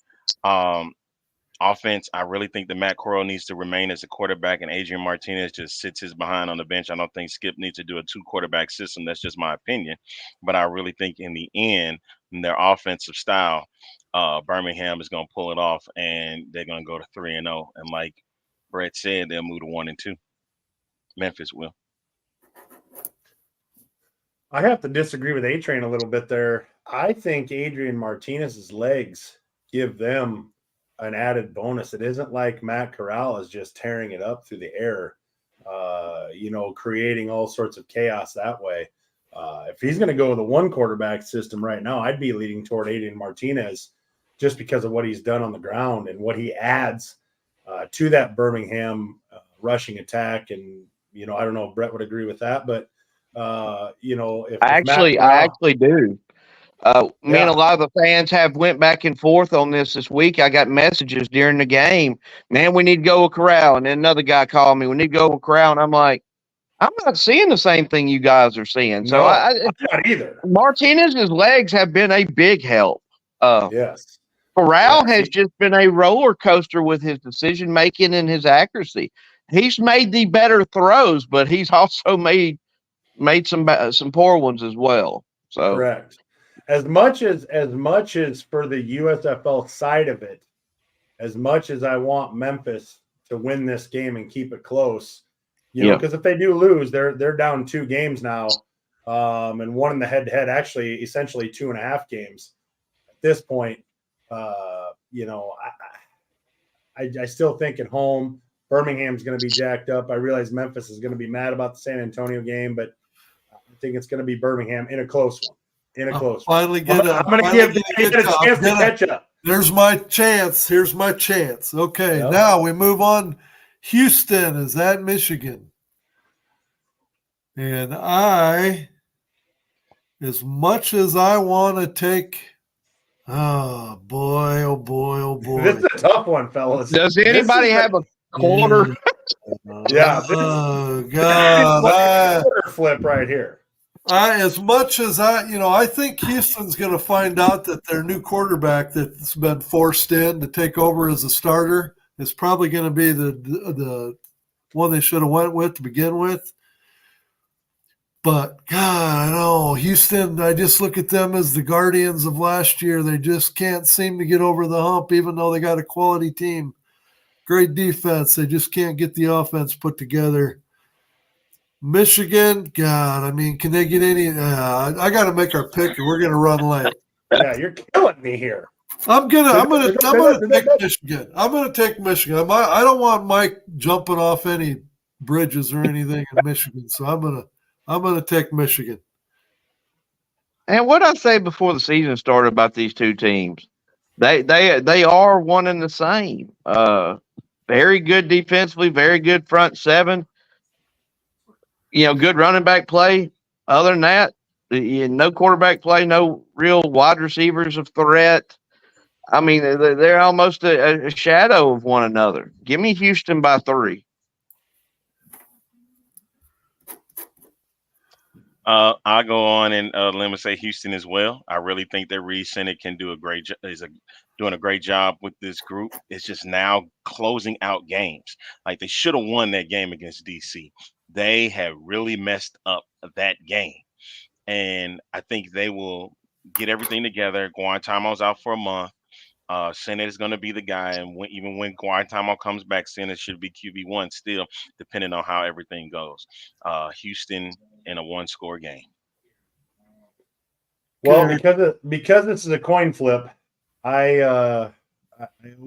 Offense, I really think that Matt Corral needs to remain as a quarterback, and Adrian Martinez just sits his behind on the bench. I don't think Skip needs to do a 2-quarterback system. That's just my opinion. But I really think in the end, in their offensive style, Birmingham is going to pull it off, and they're going to go to 3-0. And like Brett said, they'll move to 1-2. Memphis will. I have to disagree with A-Train a little bit there. I think Adrian Martinez's legs give them an added bonus. It isn't like Matt Corral is just tearing it up through the air, creating all sorts of chaos that way. If he's going to go with a 1-quarterback system right now, I'd be leaning toward Adrian Martinez just because of what he's done on the ground and what he adds to that Birmingham rushing attack. And, I don't know if Brett would agree with that, but if I actually do. Me and a lot of the fans have went back and forth on this week. I got messages during the game. Man, we need to go with Corral. And then another guy called me. We need to go with Corral. And I'm like, I'm not seeing the same thing you guys are seeing. So I'm not either. Martinez's legs have been a big help. Yes. Corral has just been a roller coaster with his decision making and his accuracy. He's made the better throws, but he's also made some poor ones as well. So correct. As much as for the USFL side of it, as much as I want Memphis to win this game and keep it close, because if they do lose, they're down 2 games now, and one in the head-to-head, actually, essentially 2.5 games at this point. I still think at home Birmingham's going to be jacked up. I realize Memphis is going to be mad about the San Antonio game, but I think it's going to be Birmingham in a close one. I'm going to give you a chance to catch up. There's my chance. Here's my chance. Okay, Now we move on. Houston is at Michigan. And as much as I want to take – oh, boy. This is a tough one, fellas. Does anybody have a quarter? Yeah. Oh, God. Quarter flip right here. As much as I think Houston's going to find out that their new quarterback that's been forced in to take over as a starter is probably going to be the one they should have went with to begin with. But God, I know Houston. I just look at them as the guardians of last year. They just can't seem to get over the hump, even though they got a quality team, great defense. They just can't get the offense put together. Michigan, God, I mean, can they get any? I got to make our pick, and we're going to run late. Yeah, you're killing me here. I'm gonna take Michigan. I'm gonna take Michigan. I don't want Mike jumping off any bridges or anything in Michigan, so I'm gonna take Michigan. And what I say before the season started about these two teams, they are one and the same. Very good defensively, very good front seven. Good running back play. Other than that, no quarterback play, no real wide receivers of threat. I mean, they're almost a shadow of one another. Give me Houston by 3. I'll go on and let me say Houston as well. I really think that Reed Senate can do doing a great job with this group. It's just now closing out games. Like they should have won that game against DC. They have really messed up that game. And I think they will get everything together. Guantamo's out for a month. Senate is going to be the guy. And even when Guantamo comes back, Senate should be QB1 still, depending on how everything goes. Houston in a 1-score game. Well, because this is a coin flip, I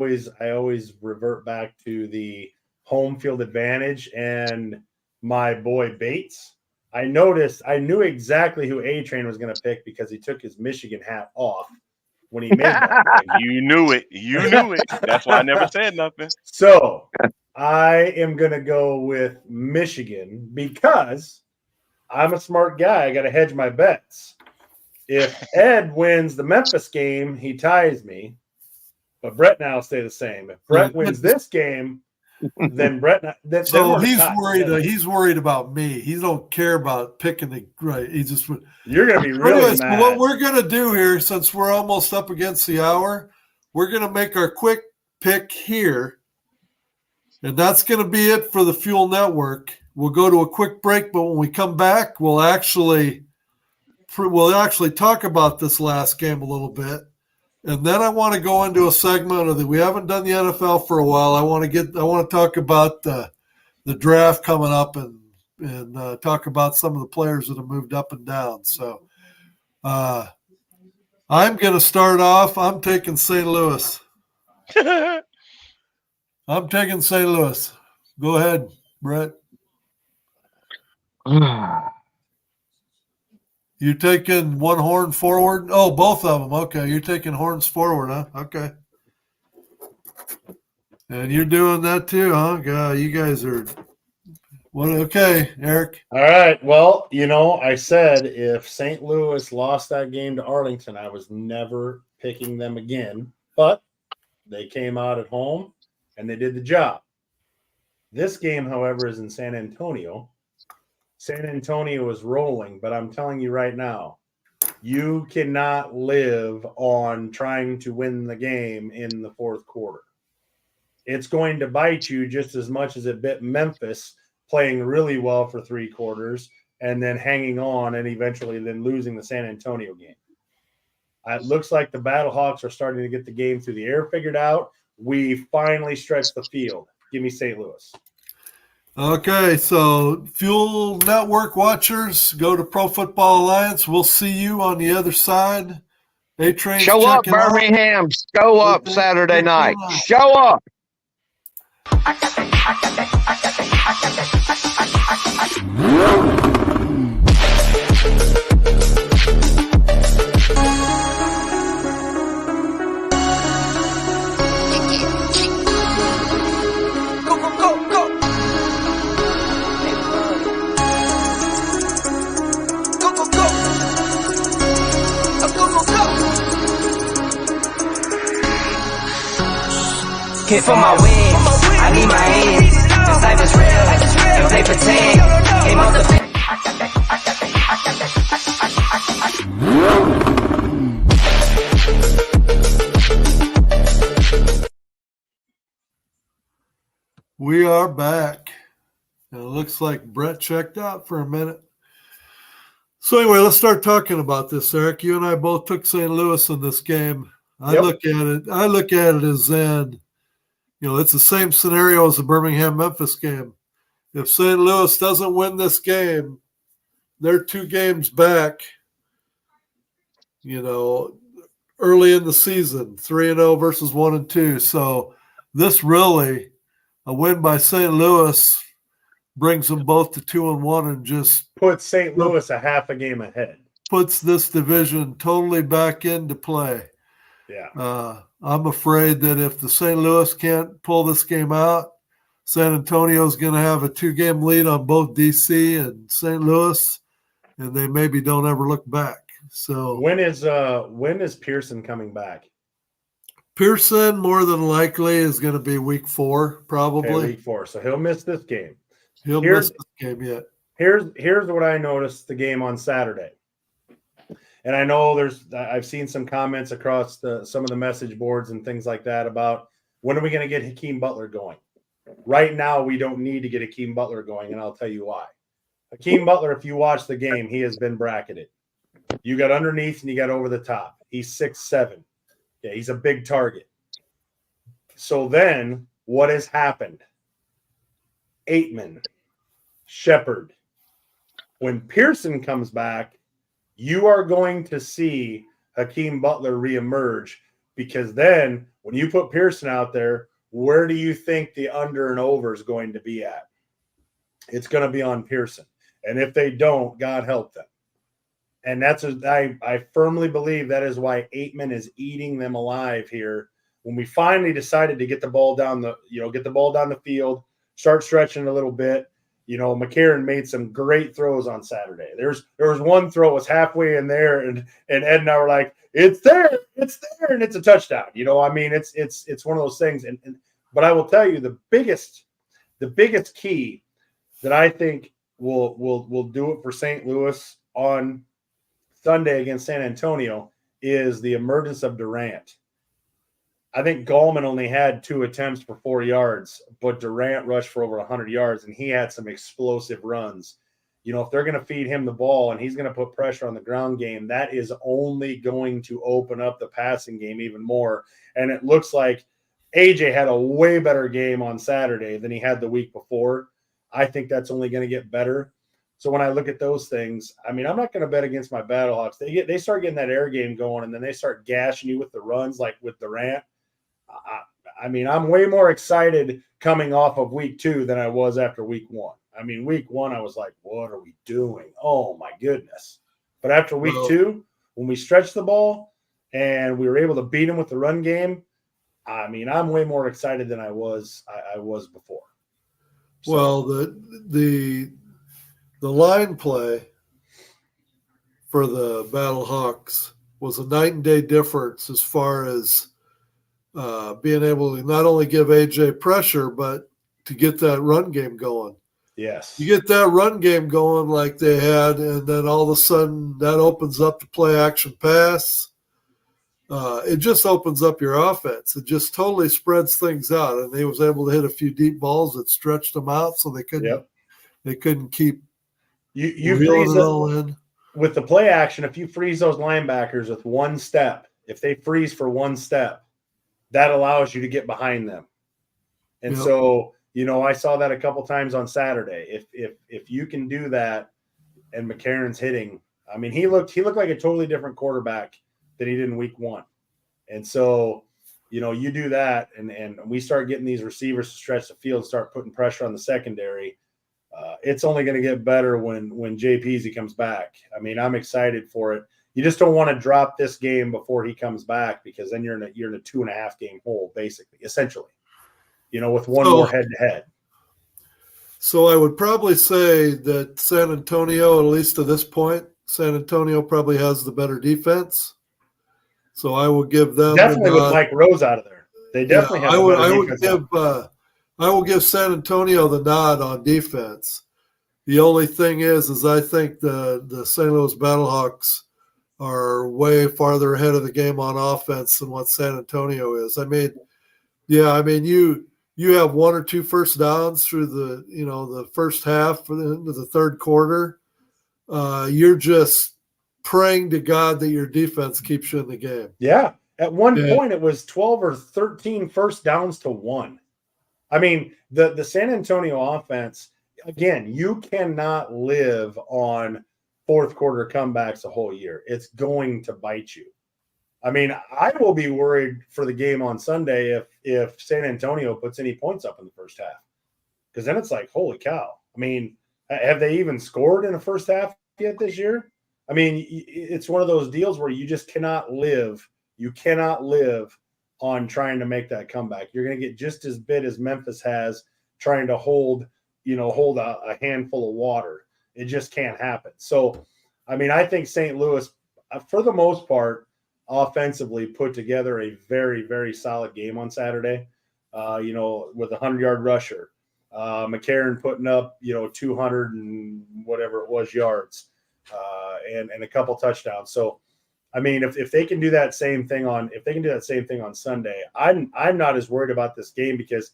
always revert back to the home field advantage and my boy Bates. I knew exactly who A-Train was going to pick because he took his Michigan hat off when he made that. You knew it. That's why I never said nothing. So I am going to go with Michigan because I'm a smart guy. I got to hedge my bets. If Ed wins the Memphis game, he ties me. But Brett now will stay the same. If Brett wins this game, then Brett. So he's worried. He's worried about me. He don't care about picking the right. He just. You're going to be really mad. What we're going to do here, since we're almost up against the hour, we're going to make our quick pick here, and that's going to be it for the Fuel Network. We'll go to a quick break, but when we come back, we'll actually talk about this last game a little bit. And then I want to go into a segment of we haven't done the NFL for a while. I want to talk about the draft coming up and talk about some of the players that have moved up and down. So I'm going to start off. I'm taking St. Louis. I'm taking St. Louis. Go ahead, Brett. You taking one horn forward? Oh, both of them. Okay, you're taking horns forward, huh? Okay. And you're doing that too, huh? God, you guys are – okay, Eric. All right. Well, I said if St. Louis lost that game to Arlington, I was never picking them again. But they came out at home, and they did the job. This game, however, is in San Antonio. San Antonio is rolling, but I'm telling you right now, you cannot live on trying to win the game in the fourth quarter. It's going to bite you just as much as it bit Memphis playing really well for 3 quarters and then hanging on and eventually then losing the San Antonio game. It looks like the Battlehawks are starting to get the game through the air figured out. We finally stretched the field. Give me St. Louis. Okay, so Fuel Network watchers, go to Pro Football Alliance. We'll see you on the other side. A-Train. Show up, Birmingham. Show up Saturday night. Show up. Hit for my wins, I need my hands. This life is real, and play pretend. Came off the We are back. And it looks like Brett checked out for a minute. So anyway, let's start talking about this, Eric. You and I both took St. Louis in this game. I Yep. look at it as in, it's the same scenario as the Birmingham-Memphis game. If St. Louis doesn't win this game, they're 2 games back, early in the season, 3-0 versus 1-2. So this really, a win by St. Louis brings them both to 2-1 and just Put St. Louis a half a game ahead. puts this division totally back into play. Yeah. I'm afraid that if the St. Louis can't pull this game out, San Antonio's going to have a 2-game lead on both DC and St. Louis, and they maybe don't ever look back. So When is Pearson coming back? Pearson more than likely is going to be week 4, probably. Okay, week 4. So he'll miss this game. He'll miss this game yet. Here's what I noticed the game on Saturday. And I know I've seen some comments across some of the message boards and things like that about when are we going to get Hakeem Butler going? Right now, we don't need to get Hakeem Butler going, and I'll tell you why. Hakeem Butler, if you watch the game, he has been bracketed. You got underneath and you got over the top. He's 6'7". Yeah, he's a big target. So then what has happened? Aitman, Shepard. When Pearson comes back, you are going to see Hakeem Butler reemerge, because then when you put Pearson out there, where do you think the under and over is going to be at? It's going to be on Pearson. And if they don't, God help them. And I firmly believe that is why Aitman is eating them alive here. When we finally decided to get the ball down the field, start stretching a little bit, McCarron made some great throws on Saturday. There was one throw that was halfway in there, and Ed and I were like, it's there, and it's a touchdown. It's one of those things. But I will tell you the biggest key that I think will do it for St. Louis on Sunday against San Antonio is the emergence of Durant. I think Gallman only had 2 attempts for 4 yards, but Durant rushed for over 100 yards, and he had some explosive runs. If they're going to feed him the ball and he's going to put pressure on the ground game, that is only going to open up the passing game even more. And it looks like AJ had a way better game on Saturday than he had the week before. I think that's only going to get better. So when I look at those things, I'm not going to bet against my Battlehawks. They start getting that air game going, and then they start gashing you with the runs like with Durant. I'm way more excited coming off of week 2 than I was after week 1. Week 1, I was like, what are we doing? Oh, my goodness. But after week 2, when we stretched the ball and we were able to beat them with the run game, I'm way more excited than I was before. So. Well, the line play for the Battlehawks was a night and day difference as far as being able to not only give AJ pressure, but to get that run game going. Yes. You get that run game going like they had, and then all of a sudden that opens up the play action pass. It just opens up your offense. It just totally spreads things out. And he was able to hit a few deep balls that stretched them out so they couldn't keep you reeling freeze it all in. With the play action, if you freeze those linebackers with one step, if they freeze for one step, that allows you to get behind them. And so, I saw that a couple times on Saturday. If you can do that and McCarron's hitting, he looked like a totally different quarterback than he did in week 1. And so, you do that and we start getting these receivers to stretch the field, start putting pressure on the secondary. It's only going to get better when JPZ comes back. I'm excited for it. You just don't want to drop this game before he comes back, because then you're in a 2.5 game hole, essentially, with one more head to head. So I would probably say that San Antonio, at least to this point, San Antonio probably has the better defense. So I will give them definitely with Mike Rose out of there. They definitely have. I will give San Antonio the nod on defense. The only thing is I think the St. Louis Battlehawks are way farther ahead of the game on offense than what San Antonio is. I mean, yeah, I mean you have 1 or 2 first downs through the first half into the third quarter. You're just praying to God that your defense keeps you in the game. Yeah. At one Yeah. point, it was 12 or 13 first downs to 1. I mean, the San Antonio offense, again, you cannot live on fourth quarter comebacks a whole year. It's going to bite you. I mean, I will be worried for the game on Sunday if San Antonio puts any points up in the first half, because then it's like, holy cow. I mean, have they even scored in the first half yet this year? I mean, it's one of those deals where you just cannot live. You cannot live on trying to make that comeback. You're going to get just as bit as Memphis has trying to hold a handful of water. It just can't happen. So, I mean, I think St. Louis, for the most part, offensively put together a very, very solid game on Saturday, with a 100-yard rusher. McCarron putting up, 200 and whatever it was yards, and a couple touchdowns. So, I mean, if they can do that same thing on Sunday, I'm not as worried about this game because,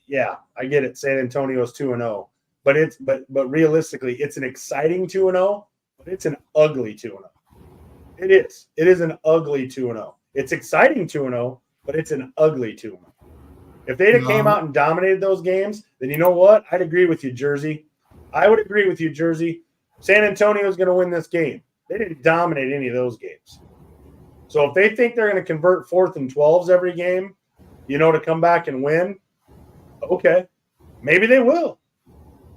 yeah, I get it. San Antonio's 2-0, but realistically, it's an exciting 2-0, but it's an ugly 2-0. It is. It is an ugly 2-0. It's exciting 2-0, but it's an ugly 2-0. If they'd have came out and dominated those games, then you know what? I'd agree with you, Jersey. I would agree with you, Jersey. San Antonio is going to win this game. They didn't dominate any of those games. So if they think they're going to convert 4th and 12s every game, to come back and win, okay, maybe they will.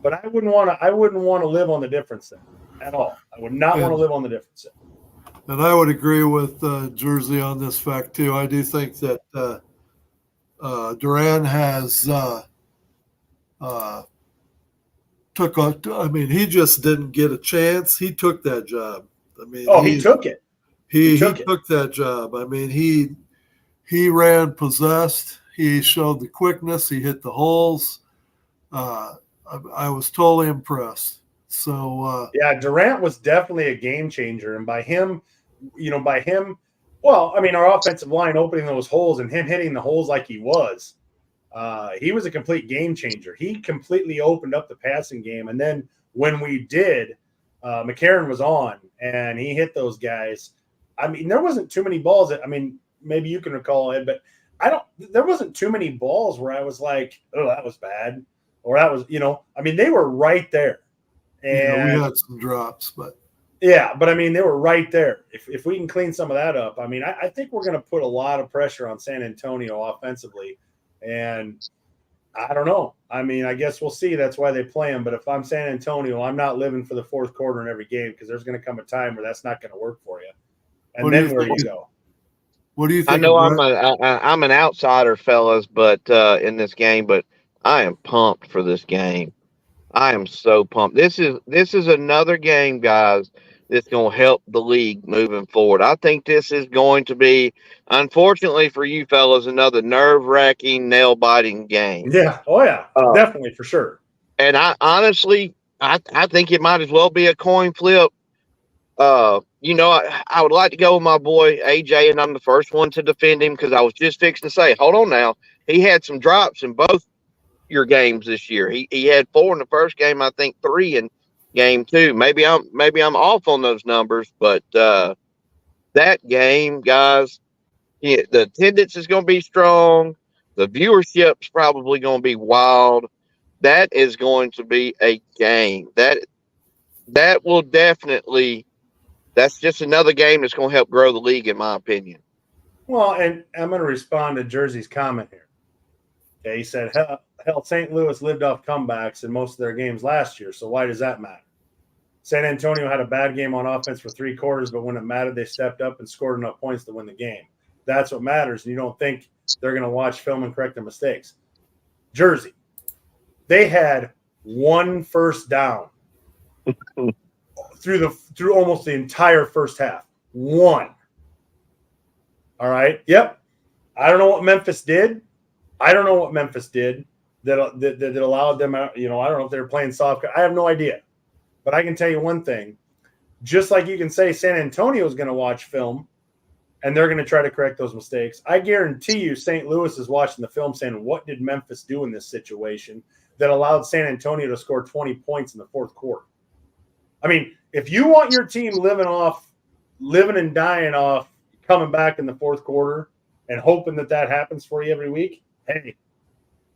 But I wouldn't want to live on the difference then at all. I would not want to live on the difference then. And I would agree with Jersey on this fact too. I do think that Duran has he just didn't get a chance. He took that job. I mean, he took it. He took that job. I mean, he ran possessed. He showed the quickness. He hit the holes. I was totally impressed. So Durant was definitely a game changer, and by him, well, I mean, our offensive line opening those holes and him hitting the holes like he was a complete game changer. He completely opened up the passing game, and then when we did, McCarron was on, and he hit those guys. I mean, there wasn't too many balls. Maybe you can recall it, but there wasn't too many balls where I was like, oh, that was bad, or that was, they were right there. And we had some drops, but I mean, they were right there. If we can clean some of that up, I mean, I think we're going to put a lot of pressure on San Antonio offensively, and I don't know. I mean, I guess we'll see. That's why they play them. But if I'm San Antonio, I'm not living for the fourth quarter in every game, because there's going to come a time where that's not going to work for you. And then where do you go? What do you think? I know I'm an outsider, fellas, but in this game, but I am pumped for this game. I am so pumped. This is another game, guys, that's going to help the league moving forward. I think this is going to be, unfortunately for you fellas, another nerve-wracking, nail-biting game. Yeah. Oh, yeah. Definitely, for sure. And I honestly think it might as well be a coin flip. I would like to go with my boy AJ, and I'm the first one to defend him, because I was just fixing to say, hold on now. He had some drops in both your games this year. He had 4 in the first game, I think 3 in game 2. Maybe I'm off on those numbers, but that game, guys, the attendance is going to be strong. The viewership's probably going to be wild. That is going to be a game. That will definitely. That's just another game that's going to help grow the league, in my opinion. Well, and I'm going to respond to Jersey's comment here. Okay, he said, hell, St. Louis lived off comebacks in most of their games last year, so why does that matter? San Antonio had a bad game on offense for 3 quarters, but when it mattered, they stepped up and scored enough points to win the game. That's what matters, and you don't think they're going to watch film and correct their mistakes. Jersey, they had 1 first down through almost the entire first half. 1. All right. Yep. I don't know what Memphis did. that allowed them. I don't know if they were playing soft. I have no idea. But I can tell you one thing. just like you can say San Antonio is going to watch film and they're going to try to correct those mistakes. I guarantee you St. Louis is watching the film saying, what did Memphis do in this situation that allowed San Antonio to score 20 points in the fourth quarter? I mean, if you want your team living and dying off coming back in the fourth quarter and hoping that happens for you every week, hey,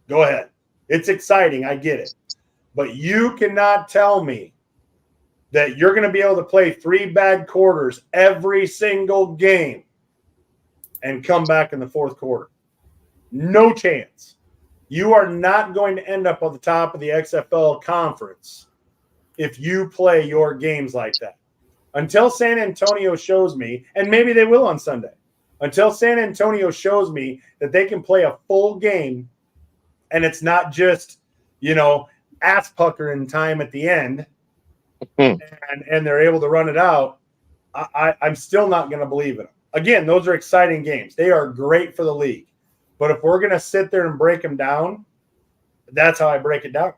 go ahead. It's exciting. I get it. But you cannot tell me that you're going to be able to play 3 bad quarters every single game and come back in the fourth quarter. No chance. You are not going to end up on the top of the XFL conference if you play your games like that. Until San Antonio shows me, and maybe they will on Sunday, until San Antonio shows me that they can play a full game and it's not just, ass puckering time at the end and they're able to run it out, I'm still not going to believe it. Again, those are exciting games. They are great for the league. But if we're going to sit there and break them down, that's how I break it down.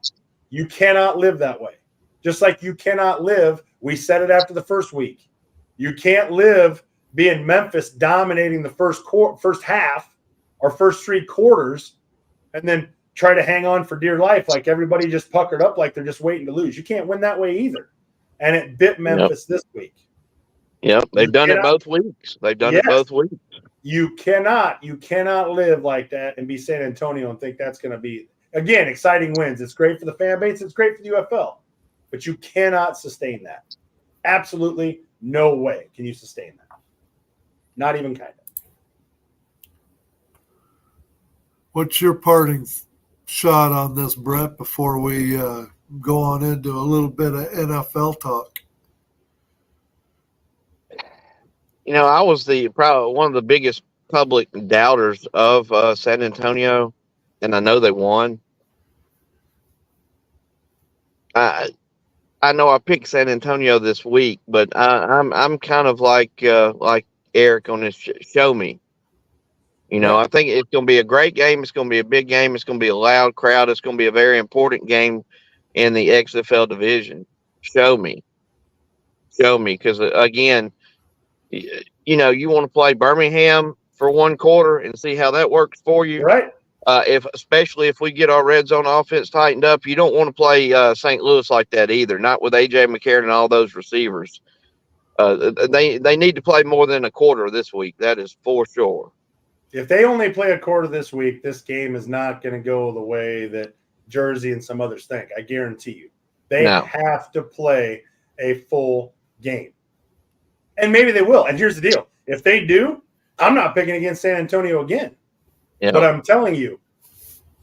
You cannot live that way. Just like you cannot live, we said it after the first week. You can't live being Memphis dominating the first half or first 3 quarters and then try to hang on for dear life like everybody just puckered up like they're just waiting to lose. You can't win that way either. And it bit Memphis this week. Yep, they've done it both weeks. They've done it both weeks. You cannot live like that and be San Antonio and think that's going to be, again, exciting wins. It's great for the fan base. It's great for the UFL. But you cannot sustain that. Absolutely no way can you sustain that. Not even kind of. What's your parting shot on this, Brett, before we go on into a little bit of NFL talk? I was probably one of the biggest public doubters of San Antonio, and I know they won. I know I picked San Antonio this week, but I'm kind of like Eric on this. Show me. I think it's going to be a great game. It's going to be a big game. It's going to be a loud crowd. It's going to be a very important game in the XFL division. Show me, because again, you want to play Birmingham for 1 quarter and see how that works for you. Right. Especially if we get our red zone offense tightened up, you don't want to play St. Louis like that either. Not with AJ McCarron and all those receivers. They need to play more than a quarter this week. That is for sure. If they only play a quarter this week, this game is not going to go the way that Jersey and some others think. I guarantee you. They have to play a full game. And maybe they will. And here's the deal. If they do, I'm not picking against San Antonio again. Yeah. But I'm telling you,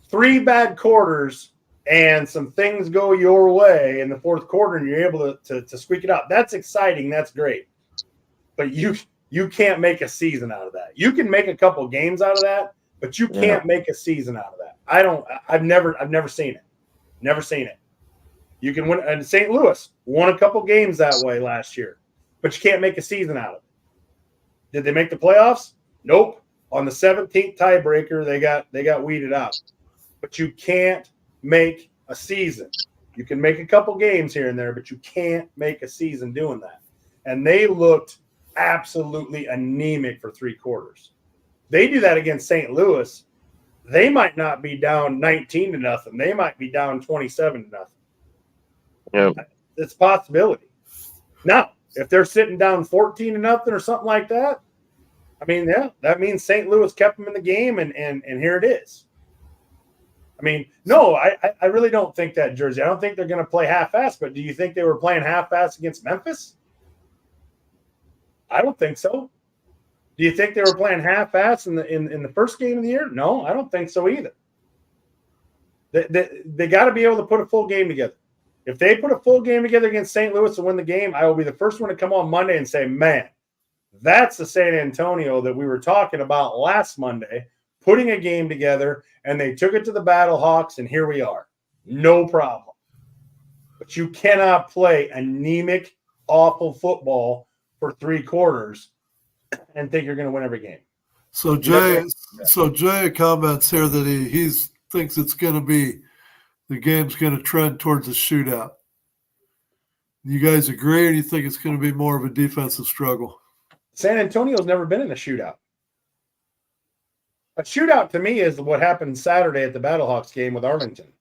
3 bad quarters and some things go your way in the fourth quarter and you're able to squeak it out. That's exciting. That's great. But you can't make a season out of that. You can make a couple games out of that, but you can't make a season out of that. I've never seen it. Never seen it. You can win, and St. Louis won a couple games that way last year, but you can't make a season out of it. Did they make the playoffs? Nope. On the 17th tiebreaker, they got weeded out. But you can't make a season. You can make a couple games here and there, but you can't make a season doing that. And they looked absolutely anemic for 3 quarters. They do that against St. Louis, they might not be down 19-0. They might be down 27-0. Yep. It's a possibility. Now, if they're sitting down 14-0 or something like that, I mean, yeah, that means St. Louis kept them in the game, and here it is. I mean, no, I really don't think that, Jersey. I don't think they're going to play half-ass, but do you think they were playing half-ass against Memphis? I don't think so. Do you think they were playing half-ass in the first game of the year? No, I don't think so either. They got to be able to put a full game together. If they put a full game together against St. Louis to win the game, I will be the first one to come on Monday and say, man, that's the San Antonio that we were talking about last Monday, putting a game together, and they took it to the Battlehawks, and here we are. No problem. But you cannot play anemic, awful football for 3 quarters and think you're going to win every game. So Jay comments here that he thinks it's going to be, the game's going to trend towards a shootout. You guys agree, or do you think it's going to be more of a defensive struggle? San Antonio's never been in a shootout. A shootout to me is what happened Saturday at the Battlehawks game with Arlington.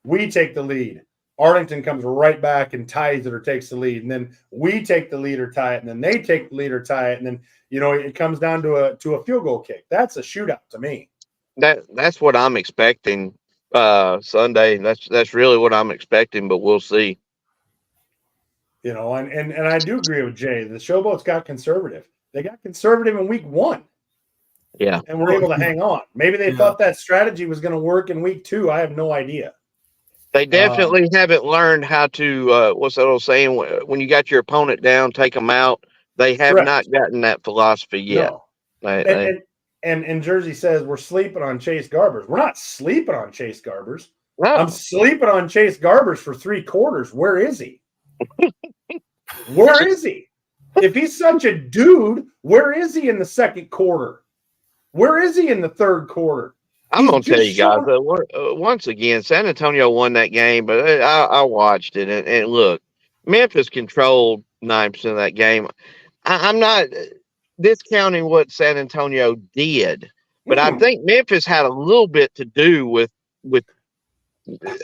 We take the lead. Arlington comes right back and ties it or takes the lead. And then we take the lead or tie it. And then they take the lead or tie it. And then, it comes down to a field goal kick. That's a shootout to me. That's what I'm expecting Sunday. That's really what I'm expecting, but we'll see. And I do agree with Jay. The Showboats got conservative. They got conservative in week 1. Yeah. And were able to hang on. Maybe they thought that strategy was going to work in week 2. I have no idea. They definitely haven't learned how to, what's that old saying? When you got your opponent down, take them out. They have Correct. not gotten that philosophy yet. No. And Jersey says we're sleeping on Chase Garbers. We're not sleeping on Chase Garbers. No. I'm sleeping on Chase Garbers for 3 quarters. Where is he? Where is he? If he's such a dude, where is he in the second quarter? Where is he in the third quarter? I'm going to tell you guys, once again, San Antonio won that game, but I watched it. And look, Memphis controlled 9% of that game. I'm not discounting what San Antonio did, but I think Memphis had a little bit to do with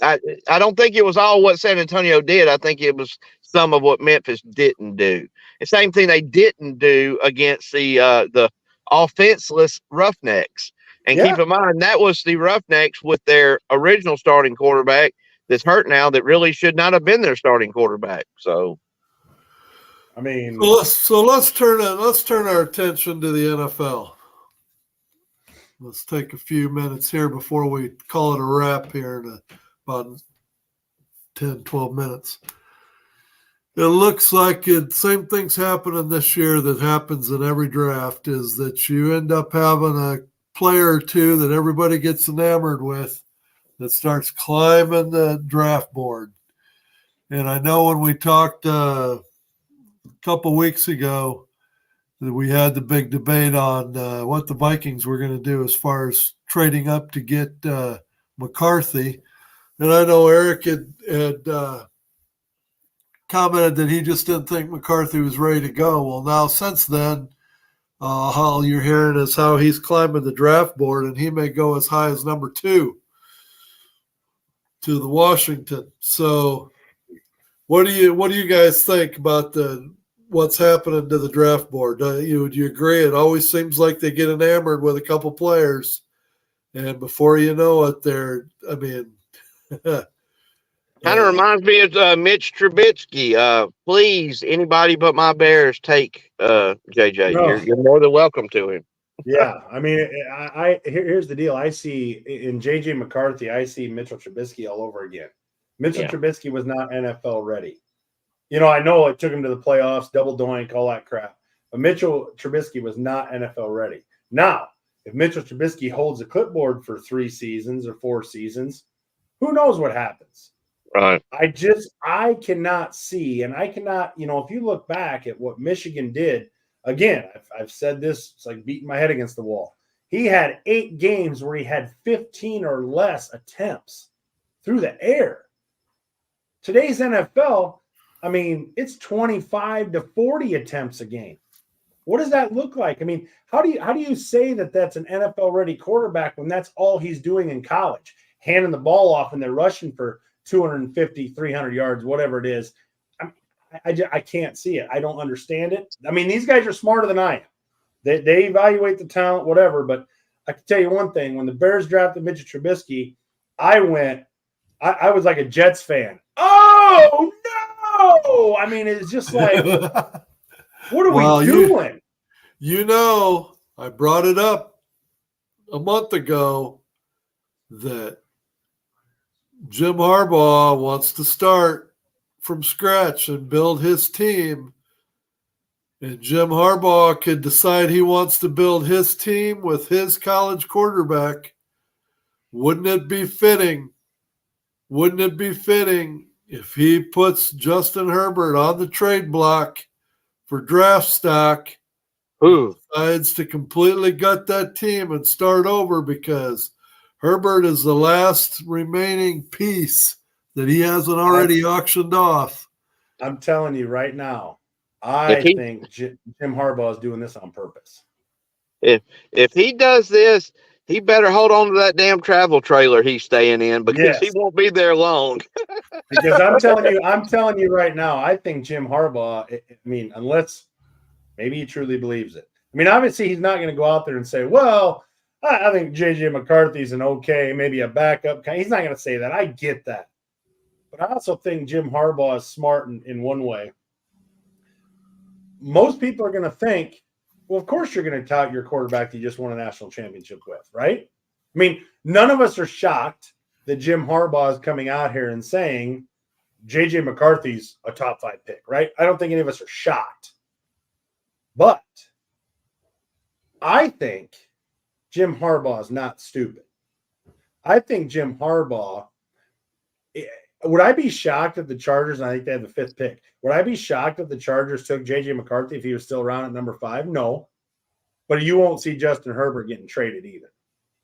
I don't think it was all what San Antonio did. I think it was some of what Memphis didn't do. The same thing they didn't do against the offenseless Roughnecks. And keep in mind, that was the Roughnecks with their original starting quarterback that's hurt now that really should not have been their starting quarterback. So, I mean, let's turn our attention to the NFL. Let's take a few minutes here before we call it a wrap here in about 10, 12 minutes. It looks like same thing's happening this year that happens in every draft, is that you end up having a player or two that everybody gets enamored with that starts climbing the draft board. And I know when we talked a couple weeks ago that we had the big debate on what the Vikings were going to do as far as trading up to get McCarthy. And I know Eric had commented that he just didn't think McCarthy was ready to go. Well, now since then, all you're hearing is how he's climbing the draft board, and he may go as high as number 2 to the Washington. So what do you guys think about what's happening to the draft board? Do you agree? It always seems like they get enamored with a couple players, and before you know it, kind of reminds me of Mitch Trubisky. Please, anybody but my Bears take JJ. No. You're more than welcome to him. Yeah, I mean, here's the deal. I see in JJ McCarthy, I see Mitchell Trubisky all over again. Mitchell Trubisky was not NFL ready. I know it took him to the playoffs, double doink, all that crap. But Mitchell Trubisky was not NFL ready. Now, if Mitchell Trubisky holds a clipboard for 3 seasons or 4 seasons, who knows what happens? Right. I cannot see, and I cannot, if you look back at what Michigan did, again, I've said this, it's like beating my head against the wall. He had 8 games where he had 15 or less attempts through the air. Today's NFL, I mean, it's 25 to 40 attempts a game. What does that look like? I mean, how do you say that that's an NFL-ready quarterback when that's all he's doing in college, handing the ball off and they're rushing for 250, 300 yards, whatever it is? I can't see it. I don't understand it. I mean, these guys are smarter than I am. They evaluate the talent, whatever. But I can tell you one thing: when the Bears drafted Mitchell Trubisky, I was like a Jets fan. Oh no! I mean, it's just like, what are we doing? I brought it up a month ago that Jim Harbaugh wants to start from scratch and build his team. And Jim Harbaugh could decide he wants to build his team with his college quarterback. Wouldn't it be fitting? Wouldn't it be fitting if he puts Justin Herbert on the trade block for draft stock, decides to completely gut that team and start over because Herbert is the last remaining piece that he hasn't already auctioned off? I'm telling you right now, If I he think Jim Harbaugh is doing this on purpose. if he does this, he better hold on to that damn travel trailer he's staying in because he Yes, won't be there long. because I'm telling you right now, I think Jim Harbaugh. I mean, unless maybe he truly believes it. I mean, obviously he's not going to go out there and say, "Well, I think JJ McCarthy's an okay, maybe a backup." He's not going to say that. I get that, but I also think Jim Harbaugh is smart in one way. Most people are going to think, well, of course you're going to tout your quarterback that you just won a national championship with, right? I mean, none of us are shocked that Jim Harbaugh is coming out here and saying JJ McCarthy's a top 5 pick, right? I don't think any of us are shocked. But I think Jim Harbaugh is not stupid. I think Jim Harbaugh, would I be shocked if the Chargers, and I think they have the 5th pick, would I be shocked if the Chargers took JJ McCarthy if he was still around at number 5? No. But you won't see Justin Herbert getting traded either.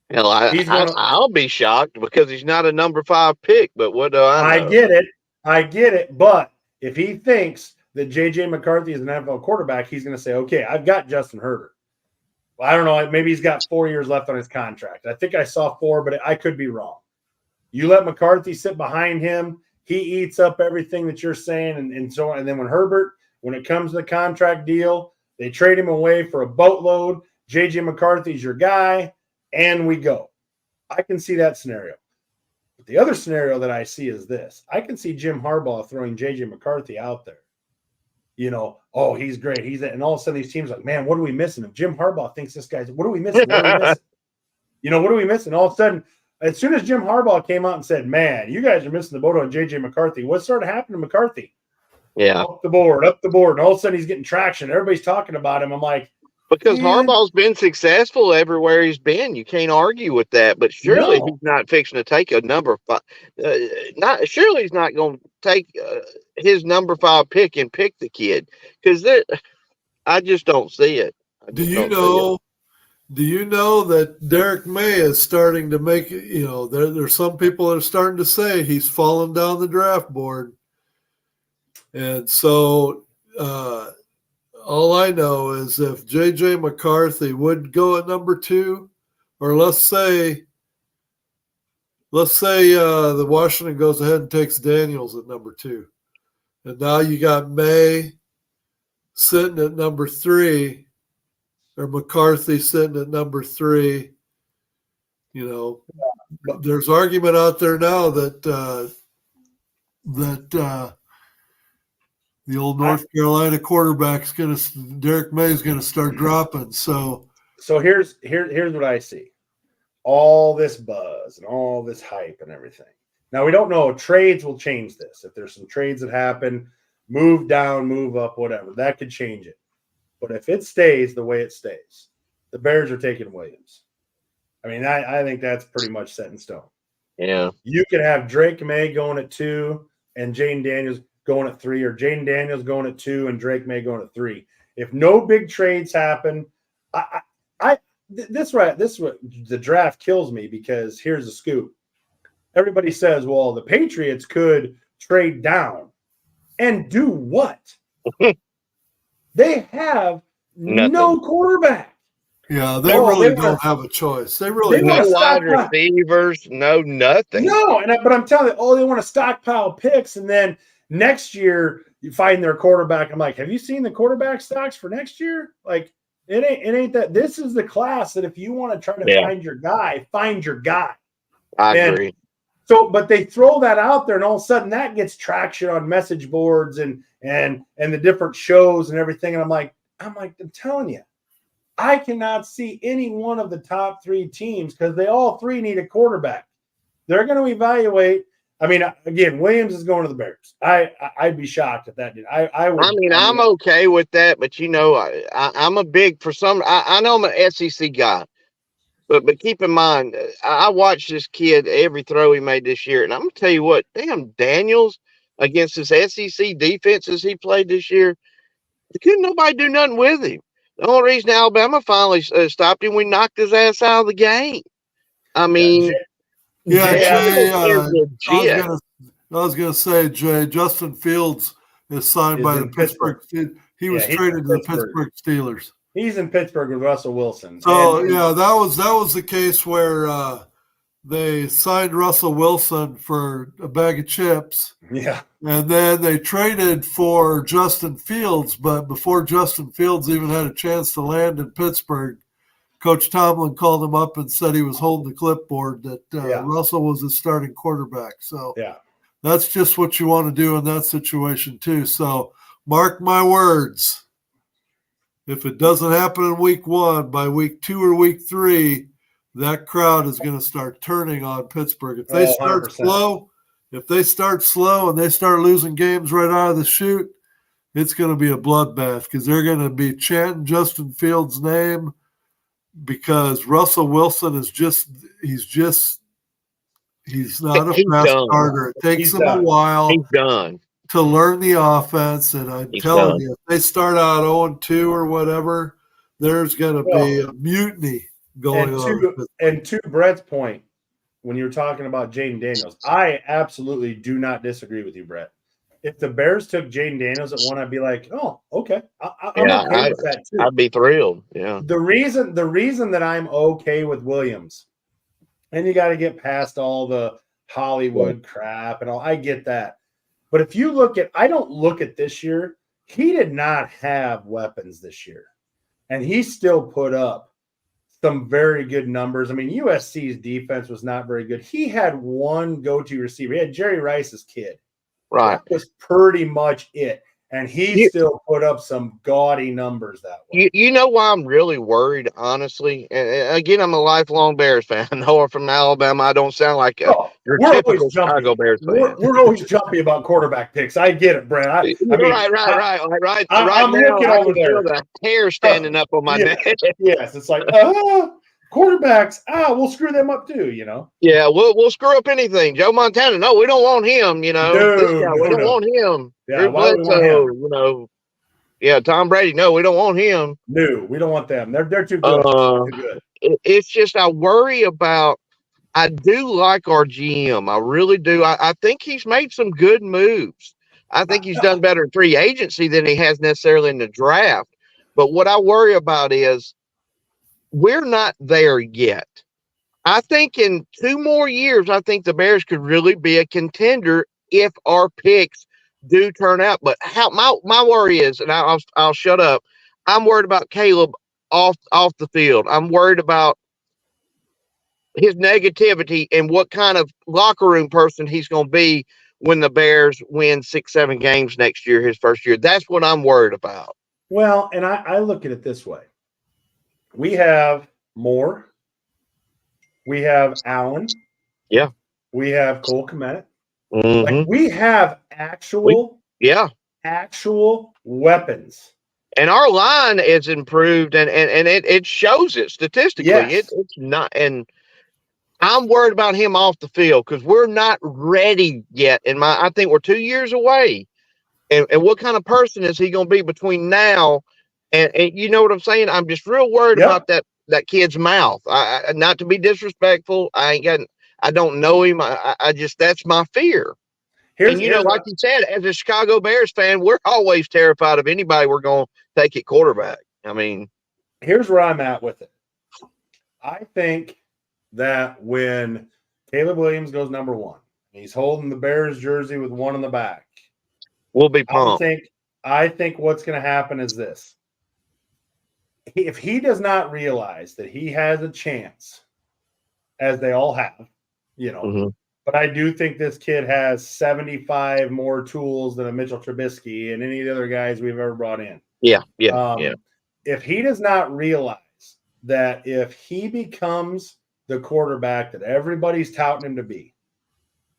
Hell, I'll be shocked because he's not a number 5 pick. But what do I know? I get it. But if he thinks that JJ McCarthy is an NFL quarterback, he's going to say, okay, I've got Justin Herbert. Well, I don't know. Maybe he's got 4 years left on his contract. I think I saw 4, but I could be wrong. You let McCarthy sit behind him. He eats up everything that you're saying and so on. And then when it comes to the contract deal, they trade him away for a boatload. JJ McCarthy's your guy, and we go. I can see that scenario. But the other scenario that I see is this. I can see Jim Harbaugh throwing JJ McCarthy out there. You know, oh, he's great. And all of a sudden these teams are like, man, what are we missing? If Jim Harbaugh thinks this guy's, what are we missing? What are we missing? You know, what are we missing? All of a sudden, as soon as Jim Harbaugh came out and said, man, you guys are missing the boat on JJ McCarthy, what started happening to McCarthy? Yeah. Up the board. And all of a sudden he's getting traction. Everybody's talking about him. I'm like, because Harbaugh's been successful everywhere he's been. You can't argue with that. But surely he's not fixing to take a number 5. Surely he's not going to take his number 5 pick and pick the kid because I just don't see it. Do you know that Derek May is starting to make it? You know, there's some people that are starting to say he's fallen down the draft board, and so. All I know is if J.J. McCarthy would go at number 2, or let's say the Washington goes ahead and takes Daniels at number 2, and now you got May sitting at number 3, or McCarthy sitting at number 3. You know, there's argument out there now that the old North Carolina quarterback's Derek May's gonna start dropping. So here's what I see. All this buzz and all this hype and everything. Now we don't know. Trades will change this. If there's some trades that happen, move down, move up, whatever, that could change it. But if it stays the way it stays, the Bears are taking Williams. I mean, I think that's pretty much set in stone. Yeah. You could have Drake May going at 2 and Jaden Daniels going at 3, or Jaden Daniels going at 2 and Drake May going at 3. If no big trades happen, this is what the draft kills me, because here's the scoop. Everybody says, well, the Patriots could trade down and do what? They have no quarterback. Yeah, they really don't have a choice. They really no don't. wide receivers, no nothing. No, but I'm telling you, they want to stockpile picks, and then next year you find their quarterback. I'm like, have you seen the quarterback stocks for next year? Like, it ain't that. This is the class that if you want to try to find your guy, find your guy. I agree. So, but they throw that out there, and all of a sudden that gets traction on message boards and the different shows and everything. And I'm like, I'm telling you, I cannot see any one of the top 3 teams, because they all 3 need a quarterback. They're going to evaluate. I mean, again, Williams is going to the Bears. I'd be shocked if that did. I would. I mean, I'm okay with that, but you know, I'm a big I know I'm an SEC guy, but keep in mind, I watched this kid every throw he made this year, and I'm gonna tell you what, damn Daniels against his SEC defenses he played this year, couldn't nobody do nothing with him. The only reason Alabama finally stopped him, we knocked his ass out of the game. I mean. Yeah, Jay, legit. I was gonna say, Jay, Justin Fields is signed Is by the in Pittsburgh. He was Yeah, he's traded in to the Pittsburgh. Pittsburgh Steelers. He's in Pittsburgh with Russell Wilson. So And- yeah, that was the case where they signed Russell Wilson for a bag of chips, yeah, and then they traded for Justin Fields. But before Justin Fields even had a chance to land in Pittsburgh, Coach Tomlin called him up and said he was holding the clipboard that Yeah. Russell was his starting quarterback. So yeah. that's just what you want to do in that situation too. So mark my words. If it doesn't happen in week 1, by week 2 or week 3, that crowd is going to start turning on Pittsburgh. If they Oh, start 100%. slow and they start losing games right out of the chute, it's going to be a bloodbath because they're going to be chanting Justin Fields' name because Russell Wilson is he's not a He's fast done. starter. It takes He's him a done. while He's done. to learn the offense, and I'm He's telling done. you, if they start out 0-2 or whatever, there's going to be a mutiny going on. And to Brett's point, when you were talking about Jaden Daniels, I absolutely do not disagree with you, Brett. If the Bears took Jaden Daniels at 1, I'd be like, oh, okay. I'm Yeah, okay with that too. I'd be thrilled. Yeah. The reason that I'm okay with Williams, and you got to get past all the Hollywood crap and all, I get that. But if you look at, I don't look at this year, he did not have weapons this year. And he still put up some very good numbers. I mean, USC's defense was not very good. He had one go-to receiver. He had Jerry Rice's kid. Right. That was pretty much it. And he still put up some gaudy numbers that way. You know why I'm really worried, honestly? And again, I'm a lifelong Bears fan. I know I'm from Alabama. I don't sound like your typical Chicago Bears fan. We're always jumpy about quarterback picks. I get it, Brent. I mean, right. I'm now, looking I over can feel there. the hair standing up on my neck. Yes, it's like quarterbacks. We'll screw them up too. You know. Yeah, we'll screw up anything. Joe Montana, no, we don't want him. You know, this guy, we don't want him. Yeah, Drew why do we want Bledsoe, him? you know. Yeah, Tom Brady, no, we don't want him. No, we don't want them. They're too good. Too good. It's just I worry about. I do like our GM. I really do. I think he's made some good moves. I think he's done better in free agency than he has necessarily in the draft. But what I worry about is we're not there yet. I think in 2 more years, I think the Bears could really be a contender if our picks do turn out. But how my worry is, and I'll shut up. I'm worried about Caleb off the field. I'm worried about his negativity and what kind of locker room person he's going to be when the Bears win 6-7 games next year, his first year. That's what I'm worried about. Well, and I look at it this way. We have Moore. We have Allen. Yeah. We have Cole Kmet. Mm-hmm. Like we have actual weapons. And our line is improved and it shows it statistically. Yes. It's not, and I'm worried about him off the field because we're not ready yet. I think we're 2 years away. And what kind of person is he going to be between now and you know what I'm saying? I'm just real worried about that kid's mouth. I not to be disrespectful. I don't know him. I just, that's my fear. Like you said, as a Chicago Bears fan, we're always terrified of anybody we're going to take at quarterback. I mean, here's where I'm at with it. I think that when Caleb Williams goes number 1, he's holding the Bears jersey with 1 on the back. We'll be pumped. I think what's going to happen is this. If he does not realize that he has a chance, as they all have, you know, but I do think this kid has 75 more tools than a Mitchell Trubisky and any of the other guys we've ever brought in. Yeah. If he does not realize that if he becomes the quarterback that everybody's touting him to be,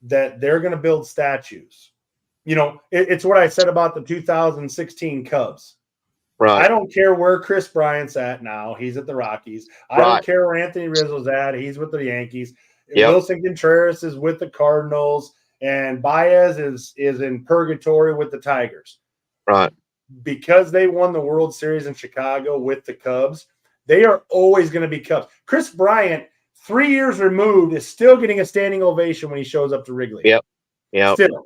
that they're going to build statues. You know, it's what I said about the 2016 Cubs. Right. I don't care where Chris Bryant's at now. He's at the Rockies. I don't care where Anthony Rizzo's at. He's with the Yankees. Wilson Contreras is with the Cardinals. And Baez is in purgatory with the Tigers. Right. Because they won the World Series in Chicago with the Cubs, they are always going to be Cubs. Chris Bryant, 3 years removed, is still getting a standing ovation when he shows up to Wrigley. Yep. Still.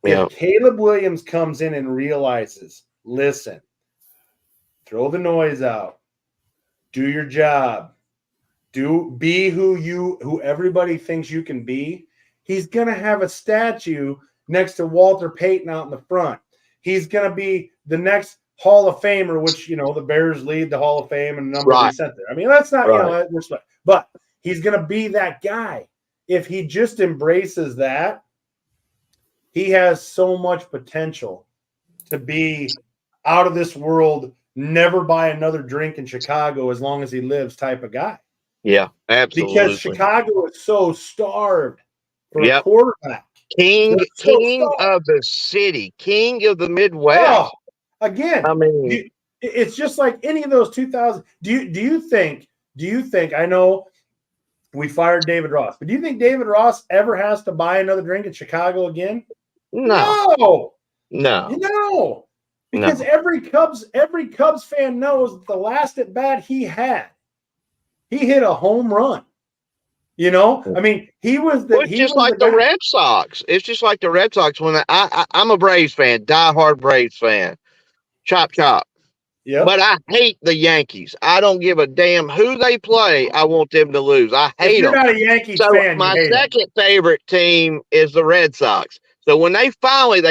Yeah. If Caleb Williams comes in and realizes, listen, throw the noise out, do your job, be who everybody thinks you can be, he's gonna have a statue next to Walter Payton out in the front. He's gonna be the next Hall of Famer, which the Bears lead the Hall of Fame and the number Right. they sent there. I mean, that's not Right. but he's gonna be that guy. If he just embraces that, he has so much potential to be out of this world, never buy another drink in Chicago as long as he lives type of guy. Yeah, absolutely. Because Chicago is so starved for a Yep. quarterback. King They're so starved. of the city, king of the Midwest. Oh, again, I mean, it's just like any of those 2000. Do you think? I know we fired David Ross, but do you think David Ross ever has to buy another drink in Chicago again? no. Because every Cubs fan knows the last at bat he had, he hit a home run. I mean, he was the. It's just like the Red Sox. It's just like the Red Sox. When I'm a Braves fan, diehard Braves fan, chop chop. Yeah. But I hate the Yankees. I don't give a damn who they play. I want them to lose. I hate them. You're not a Yankees So fan. my second favorite team is the Red Sox. So when they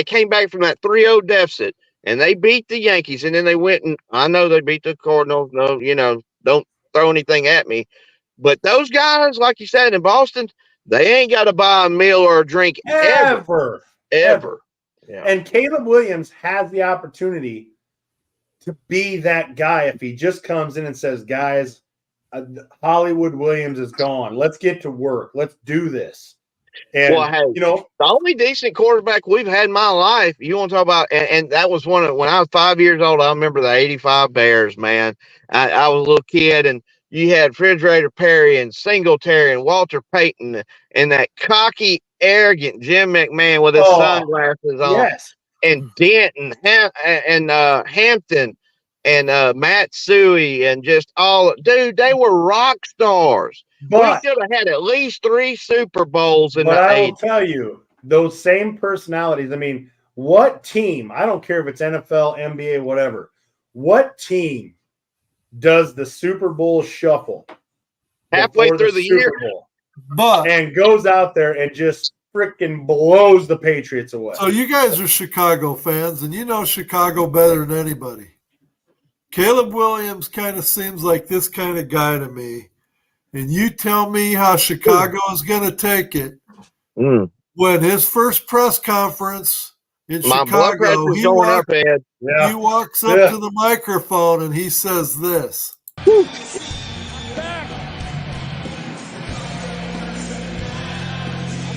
came back from that 3-0 deficit and they beat the Yankees, and then they went and I know they beat the Cardinals. No, don't throw anything at me. But those guys, like you said, in Boston, they ain't got to buy a meal or a drink ever. Yeah. And Caleb Williams has the opportunity to be that guy if he just comes in and says, guys, Hollywood Williams is gone. Let's get to work. Let's do this. And, the only decent quarterback we've had in my life, you want to talk about, and that was when I was 5 years old. I remember the 85 Bears, man. I was a little kid, and you had Refrigerator Perry and Singletary and Walter Payton and that cocky, arrogant Jim McMahon with his sunglasses on. Yes. And Denton and Hampton and Matt Suey and just they were rock stars. We should have had at least 3 Super Bowls in the 80s. But I will tell you, those same personalities, I mean, what team, I don't care if it's NFL, NBA, whatever, what team does the Super Bowl shuffle halfway through the year and goes out there and just freaking blows the Patriots away? So you guys are Chicago fans, and you know Chicago better than anybody. Caleb Williams kind of seems like this kind of guy to me. And you tell me how Chicago is going to take it when his first press conference in Chicago, he walks up to the microphone and he says this. I'm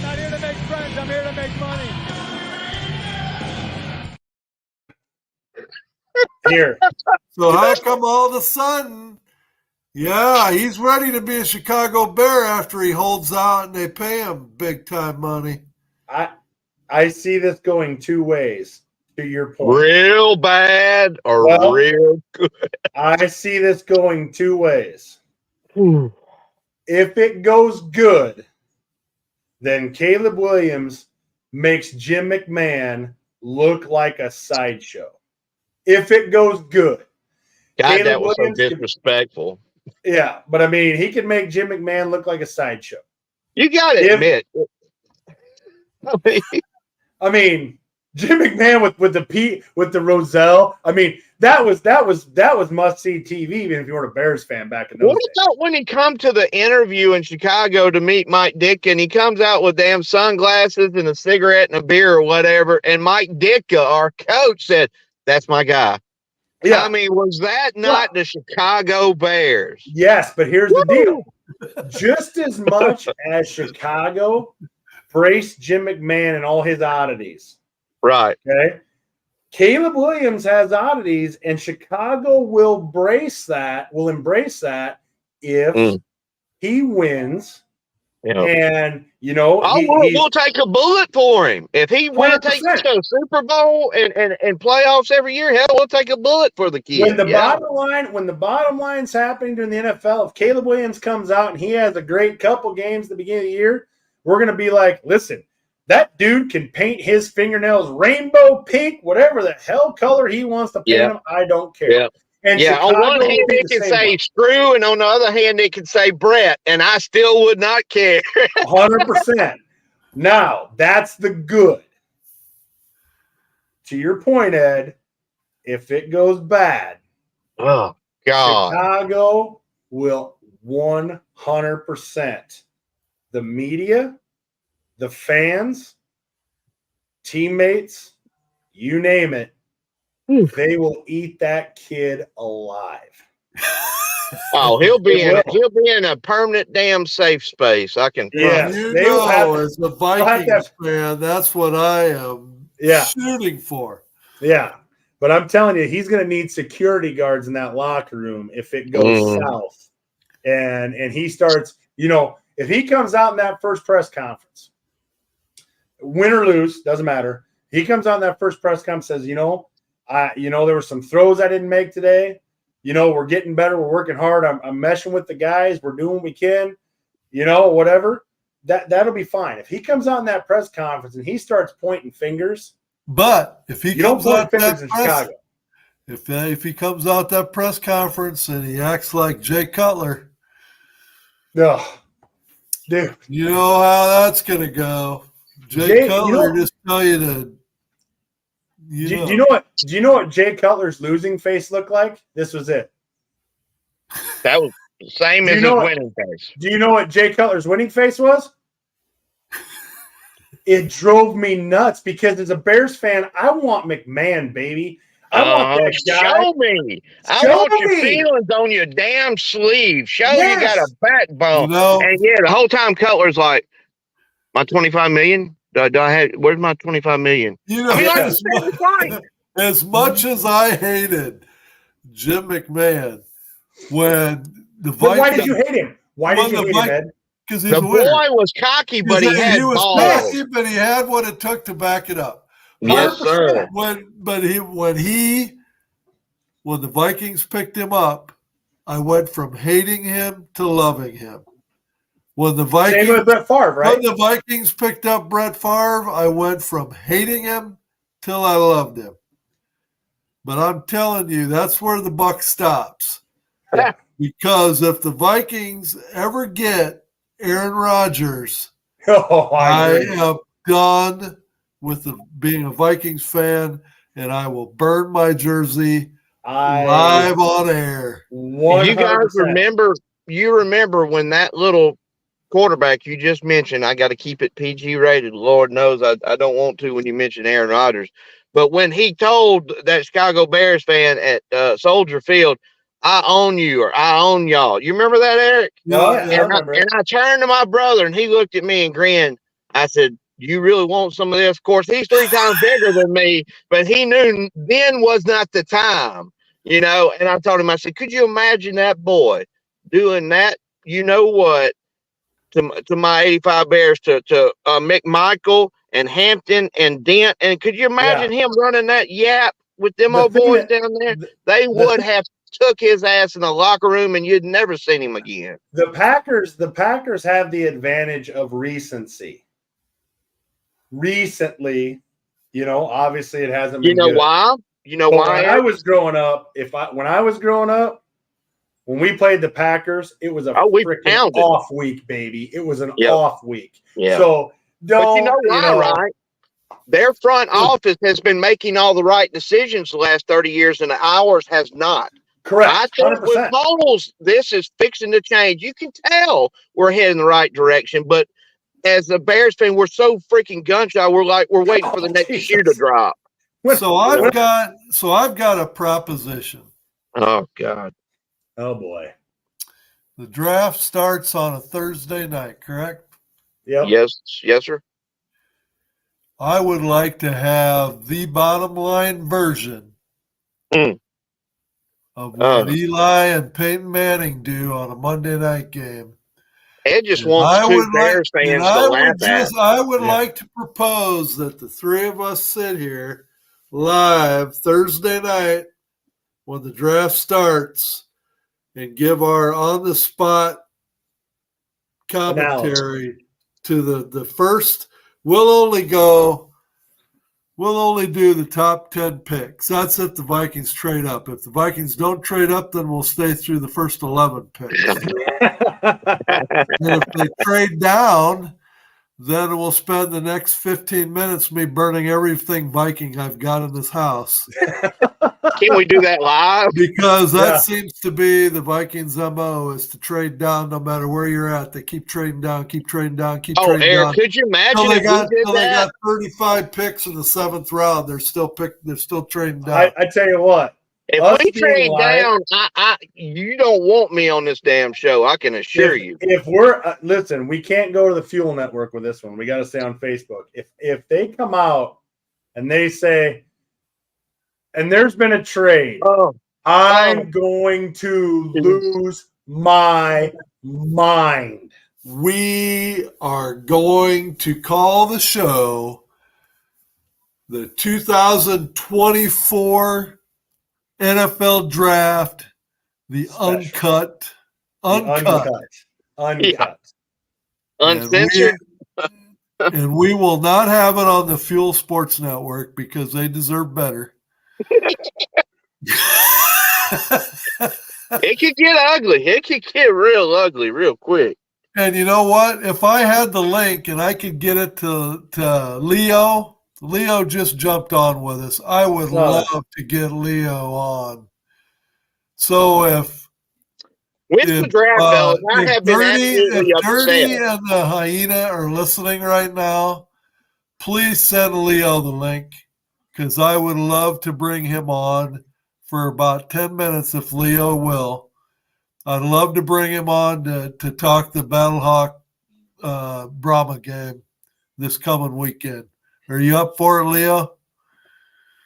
not here to make friends. I'm here to make money. Here. So how come all of a sudden, he's ready to be a Chicago Bear after he holds out and they pay him big time money? I see this going 2 ways, to your point. Real bad or real good? I see this going 2 ways. If it goes good, then Caleb Williams makes Jim McMahon look like a sideshow. If it goes good. God, that was so disrespectful. Yeah, but I mean, he can make Jim McMahon look like a sideshow. You got to admit. I mean, Jim McMahon with the Roselle. I mean, that was must see TV, even if you weren't a Bears fan back in those days. What about when he come to the interview in Chicago to meet Mike Ditka, and he comes out with damn sunglasses and a cigarette and a beer or whatever, and Mike Ditka, our coach, said, "That's my guy." Yeah, I mean, was that not the Chicago Bears? Yes, but here's the deal: just as much as Chicago braced Jim McMahon and all his oddities, right? Okay, Caleb Williams has oddities, and Chicago will embrace that if he wins. And we'll take a bullet for him if he takes us to a Super Bowl and playoffs every year. Hell, we'll take a bullet for the kid. When the bottom line's happening during the NFL, if Caleb Williams comes out and he has a great couple games at the beginning of the year, we're going to be like, listen, That dude can paint his fingernails rainbow pink, whatever the hell color he wants to paint them. I don't care. Yeah. And Yeah, on Chicago one hand will be it the can same say way. screw, and on the other hand it can say Brett, and I still would not care. 100%. Now, that's the good. To your point, Ed, if it goes bad, Oh God. Chicago will 100%. The media, the fans, teammates, you name it, they will eat that kid alive. Oh, he'll be They in a permanent damn safe space. I can Yes, You they will have know, to- as a have Vikings to- fan, that's what I am Yeah. shooting for. Yeah. But I'm telling you, he's going to need security guards in that locker room if it goes south. And he starts, if he comes out in that first press conference, win or lose, doesn't matter. He comes out in that first press conference, says, there were some throws I didn't make today. We're getting better. We're working hard. I'm meshing with the guys. We're doing what we can, whatever. That'll be fine. If he comes out in that press conference and he starts pointing fingers, But if he you don't comes point out fingers that in press, Chicago. if he comes out that press conference and he acts like Jay Cutler, No, dude. you know how that's gonna go. Jay Cutler just tell you to. Do you know what Jay Cutler's losing face looked like? This was it. That was the same Do you as know his what- winning face. Do you know what Jay Cutler's winning face was? It drove me nuts because as a Bears fan, I want McMahon, baby. I want that guy. Show me. I Show want your me. feelings on your damn sleeve. Show you got a Yes. backbone. You know- And yeah, the whole time Cutler's like, my 25 million? Do I have, where's my 25 million? You know, I mean, like, as, it's fine. as much as I hated Jim McMahon when the But why did Vikings, you hate him? Why did When you the hate him, Vi- Ed? because he's The a winner. boy was cocky, but he had was balls. cocky, but he had what it took to back it up. Yes, sir. When the Vikings picked him up, I went from hating him to loving him. When the Same with Brett Favre, right? When the Vikings picked up Brett Favre, I went from hating him till I loved him. But I'm telling you, that's where the buck stops. Yeah. Because if the Vikings ever get Aaron Rodgers, Oh, I agree. am done with being a Vikings fan, and I will burn my jersey live on air. 100%. You guys remember? You remember when that little quarterback you just mentioned? I got to keep it PG rated. Lord knows I don't want to when you mention Aaron Rodgers. But when he told that Chicago Bears fan at Soldier Field, "I own you" or "I own y'all," you remember that, Eric? No, yeah, I And remember it. I turned to my brother and he looked at me and grinned. I said, "You really want some of this?" Of course, he's 3 times bigger than me, but he knew then was not the time, And I told him, I said, "Could you imagine that boy doing that? You know what? To my 85 Bears, to McMichael and Hampton and Dent, and could you imagine him running that yap with them The old thing boys that- down there? They would have took his ass in the locker room, and you'd never seen him again." The Packers have the advantage of recency. Recently, obviously it hasn't been You know good. why? You know But why? when I Eric? was growing up, when we played the Packers, it was a we freaking pounded. off week, baby. It was an Yep. off week. Yeah. So But you know why, right? Their front office has been making all the right decisions the last 30 years, and ours has not. Correct. I think with 100%. Poles, this is fixing to change. You can tell we're heading the right direction, but as a Bears fan, we're so freaking gun shy. We're waiting for the next Jesus. shoe to drop. So I've got a proposition. Oh God. Oh boy. The draft starts on a Thursday night, correct? Yep. Yes, sir. I would like to have the bottom line version of what Eli and Peyton Manning do on a Monday night game. Ed just And wants I 2 would Bears like- fans and to laugh at. I would like to propose that the 3 of us sit here live Thursday night when the draft starts and give our on-the-spot commentary to the first we'll only do the top 10 picks. That's if the Vikings trade up. If the Vikings don't trade up, then we'll stay through the first 11 picks. And if they trade down, then we'll spend the next 15 minutes me burning everything Viking I've got in this house. Can we do that live? Because that Yeah. seems to be the Vikings' MO is to trade down no matter where you're at. They keep trading down, keep trading down, keep Oh, trading Eric, down. could you imagine Till they if got, we did till they that? got 35 picks in the 7th round. They're still trading down. I tell you what, If us we being trade live- down, you don't want me on this damn show. I can assure you. if we're listen, we can't go to the Fuel Network with this one. We got to stay on Facebook. If they come out and they say, and there's been a trade, I'm going to lose my mind. We are going to call the show the 2024 NFL Draft, the Special. uncut. Uncut. Uncensored. And we will not have it on the Fuel Sports Network because they deserve better. It could get ugly. It could get real ugly real quick. And you know what? If I had the link and I could get it to Leo just jumped on with us. I would love to get Leo on. So With the draft, fellas, I have been absolutely if Dirty upset. and the Hyena are listening right now, please send Leo the link because I would love to bring him on for about 10 minutes if Leo will. I'd love to bring him on to talk the Battlehawk Brahma game this coming weekend. Are you up for it, Leo?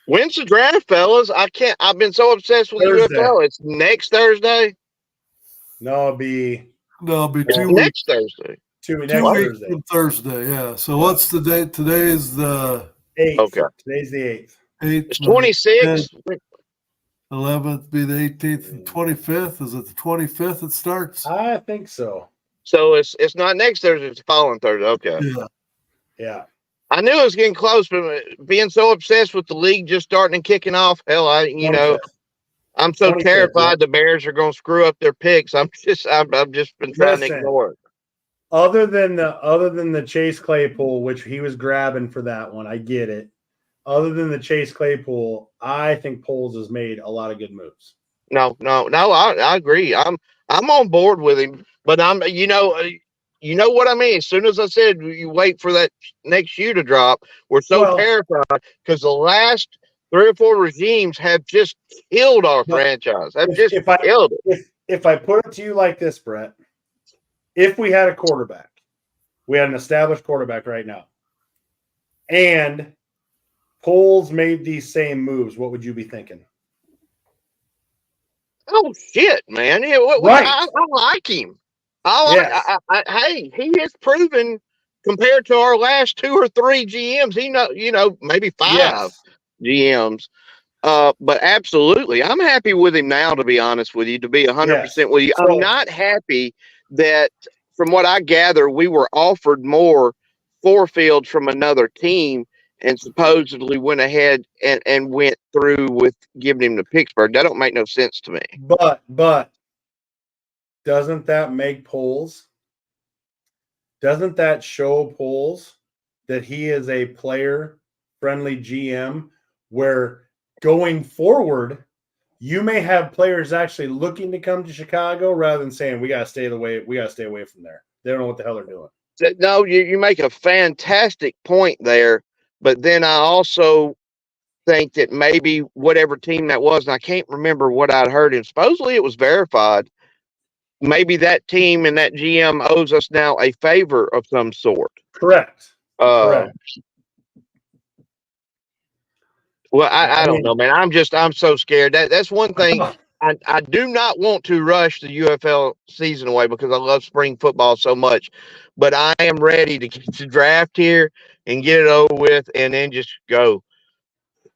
When's the draft, fellas? I've been so obsessed with Thursday. UFL. It's next Thursday. No, it'll be 2 weeks. Next Thursday. 2 2 next weeks Thursday. from Thursday, yeah. So what's the date? Today is the 8th. Okay. Today's the 8th. 8th. It's 26. 11th be the 18th and 25th. Is it the 25th it starts? I think so. So it's not next Thursday. It's the following Thursday. Okay. Yeah. Yeah. I knew it was getting close, but being so obsessed with the league just starting and kicking off, hell, I'm so 25th, terrified the Bears are going to screw up their picks. I've just been trying to Listen. ignore it. Other than the Chase Claypool, which he was grabbing for that one, I get it. Other than the Chase Claypool, I think Poles has made a lot of good moves. No, I agree. I'm on board with him, but you know what I mean. As soon as I said you wait for that next shoe to drop, we're so terrified because the last 3 or 4 regimes have just killed our franchise. Killed it. If I put it to you like this, Brett, if we had a quarterback, we had an established quarterback right now, and Poles made these same moves, what would you be thinking? Oh shit, man! Yeah, Right. I like him. Hey, he has proven compared to our last 2 or 3 GMs. Maybe 5 GMs. But absolutely, I'm happy with him now. To be honest with you, to be 100% with you, I'm not happy that, from what I gather, we were offered more forefields from another team and supposedly went ahead and went through with giving him to Pittsburgh. That don't make no sense to me. But doesn't that make Poles? Doesn't that show Poles that he is a player-friendly GM where going forward, you may have players actually looking to come to Chicago rather than saying we gotta stay away from there. They don't know what the hell they're doing. No, you make a fantastic point there, but then I also think that maybe whatever team that was, and I can't remember what I'd heard, and supposedly it was verified, maybe that team and that GM owes us now a favor of some sort. Correct. Correct. Well, I don't know, man. I'm so scared. That's one thing. I do not want to rush the UFL season away because I love spring football so much, but I am ready to get the draft here and get it over with and then just go,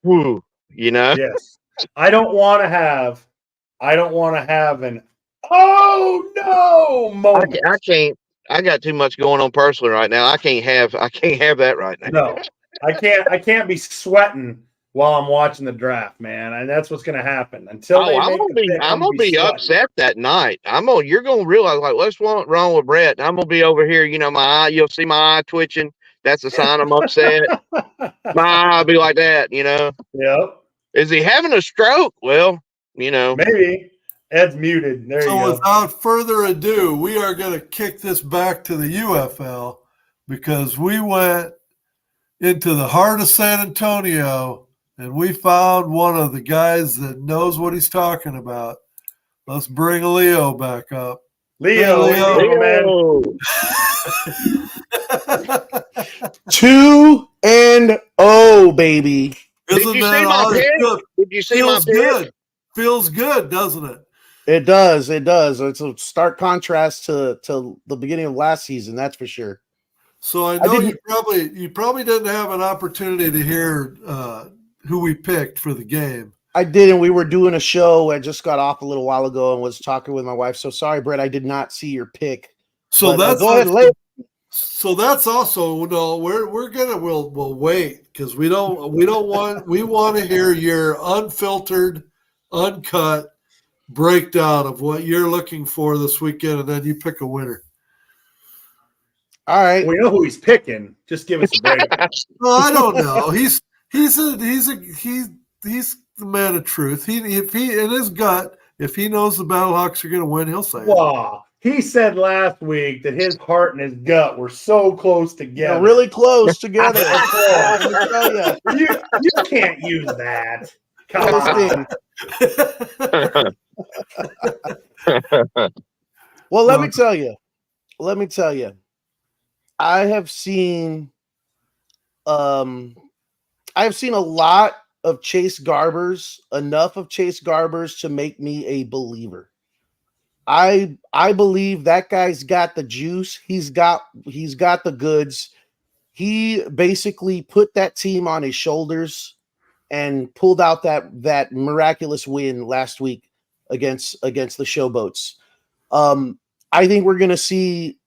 whoo, Yes. I don't want to have an oh no moment. I can't. I got too much going on personally right now. I can't have that right now. No, I can't be sweating while I'm watching the draft, man. And that's what's going to happen until they make the pick. I'm gonna be sweating. upset that night. You're gonna realize like what's wrong with Brett. I'm gonna be over here, you'll see my eye twitching. That's a sign I'm upset. My eye will be like that, Yep. Is he having a stroke? Well, Maybe. Ed's muted. There you So go. without further ado, we are going to kick this back to the UFL because we went into the heart of San Antonio and we found one of the guys that knows what he's talking about. Let's bring Leo back up. Leo, Hey, Leo. man. 2-0, baby. Did Isn't you that see my all? pick? Good. Did you see Feels my pick? good. Feels good, doesn't it? It does. It does. It's a stark contrast to the beginning of last season. That's for sure. So I know you probably didn't have an opportunity to hear who we picked for the game. I did, and we were doing a show. I just got off a little while ago and was talking with my wife. So sorry, Brett, I did not see your pick. So But, go ahead, Leo. So that's also we'll wait because we want to hear your unfiltered, uncut breakdown of what you're looking for this weekend, and then you pick a winner. All right. We know who he's picking. Just give us a break. No, I don't know. He's the man of truth. If he in his gut, if he knows the Battlehawks are going to win, he'll say it. Wow. He said last week that his heart and his gut were so close together. They're really close together. Let me tell you. You can't use that. Come on. Well, let me tell you. I have seen a lot of Chase Garbers, enough of Chase Garbers to make me a believer. I believe that guy's got the juice. He's got the goods. He basically put that team on his shoulders and pulled out that miraculous win last week against the Showboats. I think we're going to see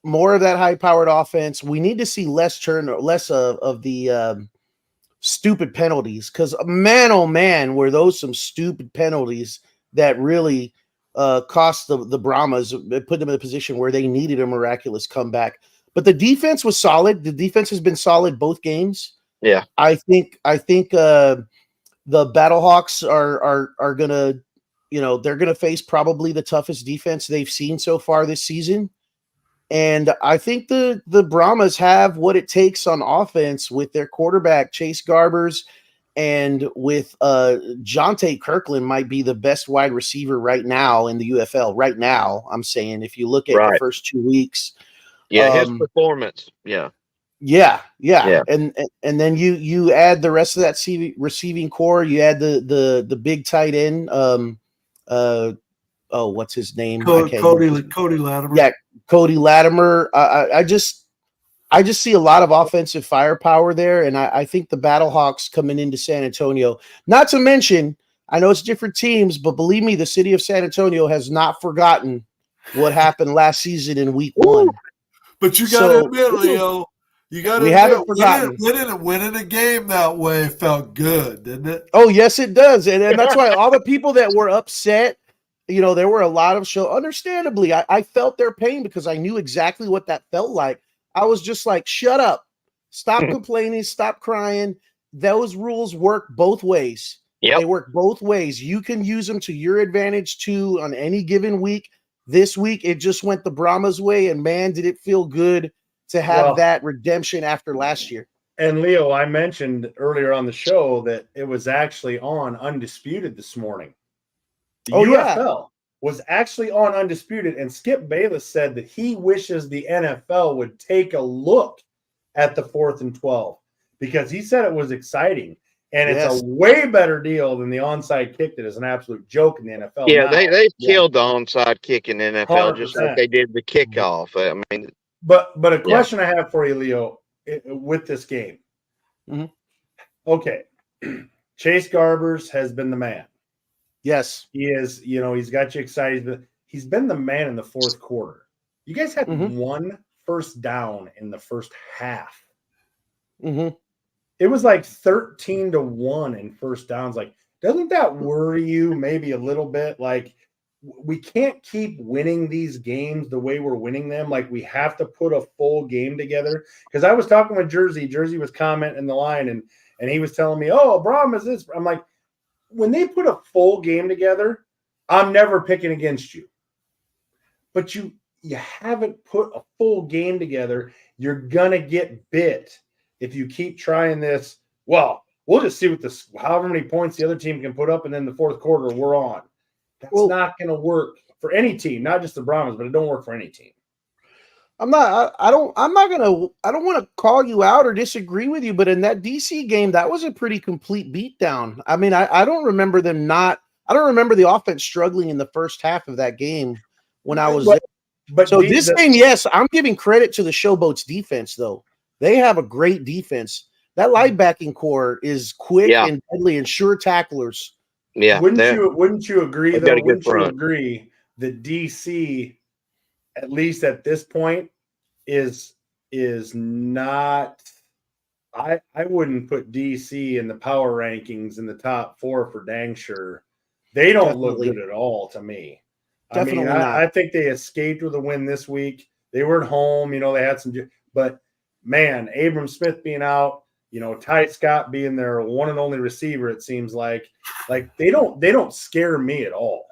more of that high-powered offense. We need to see less of the stupid penalties because, man, oh, man, were those some stupid penalties that really cost the Brahmas, put them in a position where they needed a miraculous comeback. But the defense was solid. The defense has been solid both games. Yeah. I think the Battlehawks are going to, they're going to face probably the toughest defense they've seen so far this season. And I think the Brahmas have what it takes on offense with their quarterback, Chase Garbers, and with Jonte Kirkland might be the best wide receiver right now in the UFL. Right now, I'm saying, if you look at the first 2 weeks. Yeah, his performance. Yeah. And then you add the rest of that receiving core. You add the big tight end. What's his name? Cody Latimer. Yeah, Cody Latimer. I just see a lot of offensive firepower there, and I think the Battlehawks coming into San Antonio. Not to mention, I know it's different teams, but believe me, the city of San Antonio has not forgotten what happened last season in Week 1. But you got to admit, Leo, haven't forgotten. Winning a game that way felt good, didn't it? Oh, yes, it does. And that's why all the people that were upset, there were a lot of understandably, I felt their pain because I knew exactly what that felt like. I was just like, shut up, stop complaining, stop crying. Those rules work both ways. Yep. They work both ways. You can use them to your advantage too on any given week. This week, it just went the Brahmas way, and man, did it feel good to have that redemption after last year. And Leo, I mentioned earlier on the show that it was actually on Undisputed this morning. The UFL was actually on Undisputed, and Skip Bayless said that he wishes the NFL would take a look at the 4th and 12 because he said it was exciting. And it's a way better deal than the onside kick that is an absolute joke in the NFL. Yeah, they've killed the onside kick in the NFL 100%. just like they did the kickoff. I mean, but a question I have for you, Leo, with this game. Mm-hmm. Okay, Chase Garbers has been the man. Yes, he is. He's got you excited, but he's been the man in the fourth quarter. You guys had Mhm. 1 first down in the first half. Mm-hmm. It was like 13-1 in first downs. Like, doesn't that worry you maybe a little bit? Like, we can't keep winning these games the way we're winning them. Like, we have to put a full game together. Because I was talking with Jersey. Jersey was commenting the line, and he was telling me, "Oh, Braum is this." I'm like, when they put a full game together, I'm never picking against you. But you haven't put a full game together. You're gonna get bit if you keep trying this. Well, we'll just see what this, however many points the other team can put up, and then the fourth quarter we're on. That's not going to work for any team, not just the Brahmas, but it don't work for any team. I'm not want to call you out or disagree with you, but in that DC game, that was a pretty complete beatdown. I mean, I don't remember I don't remember the offense struggling in the first half of that game when I was there. But so this game, yes, I'm giving credit to the Showboats defense, though. They have a great defense. That linebacking core is quick and deadly and sure tacklers. Yeah. Wouldn't you agree, though? Wouldn't you front. agree that DC, at least at this point, is not, I wouldn't put DC in the power rankings in the top 4 for dang sure. They don't look good at all to me. Definitely I mean, not. I think they escaped with a win this week. They were at home, they had some, but man, Abram Smith being out, Ty Scott being their one and only receiver, it seems like they don't scare me at all.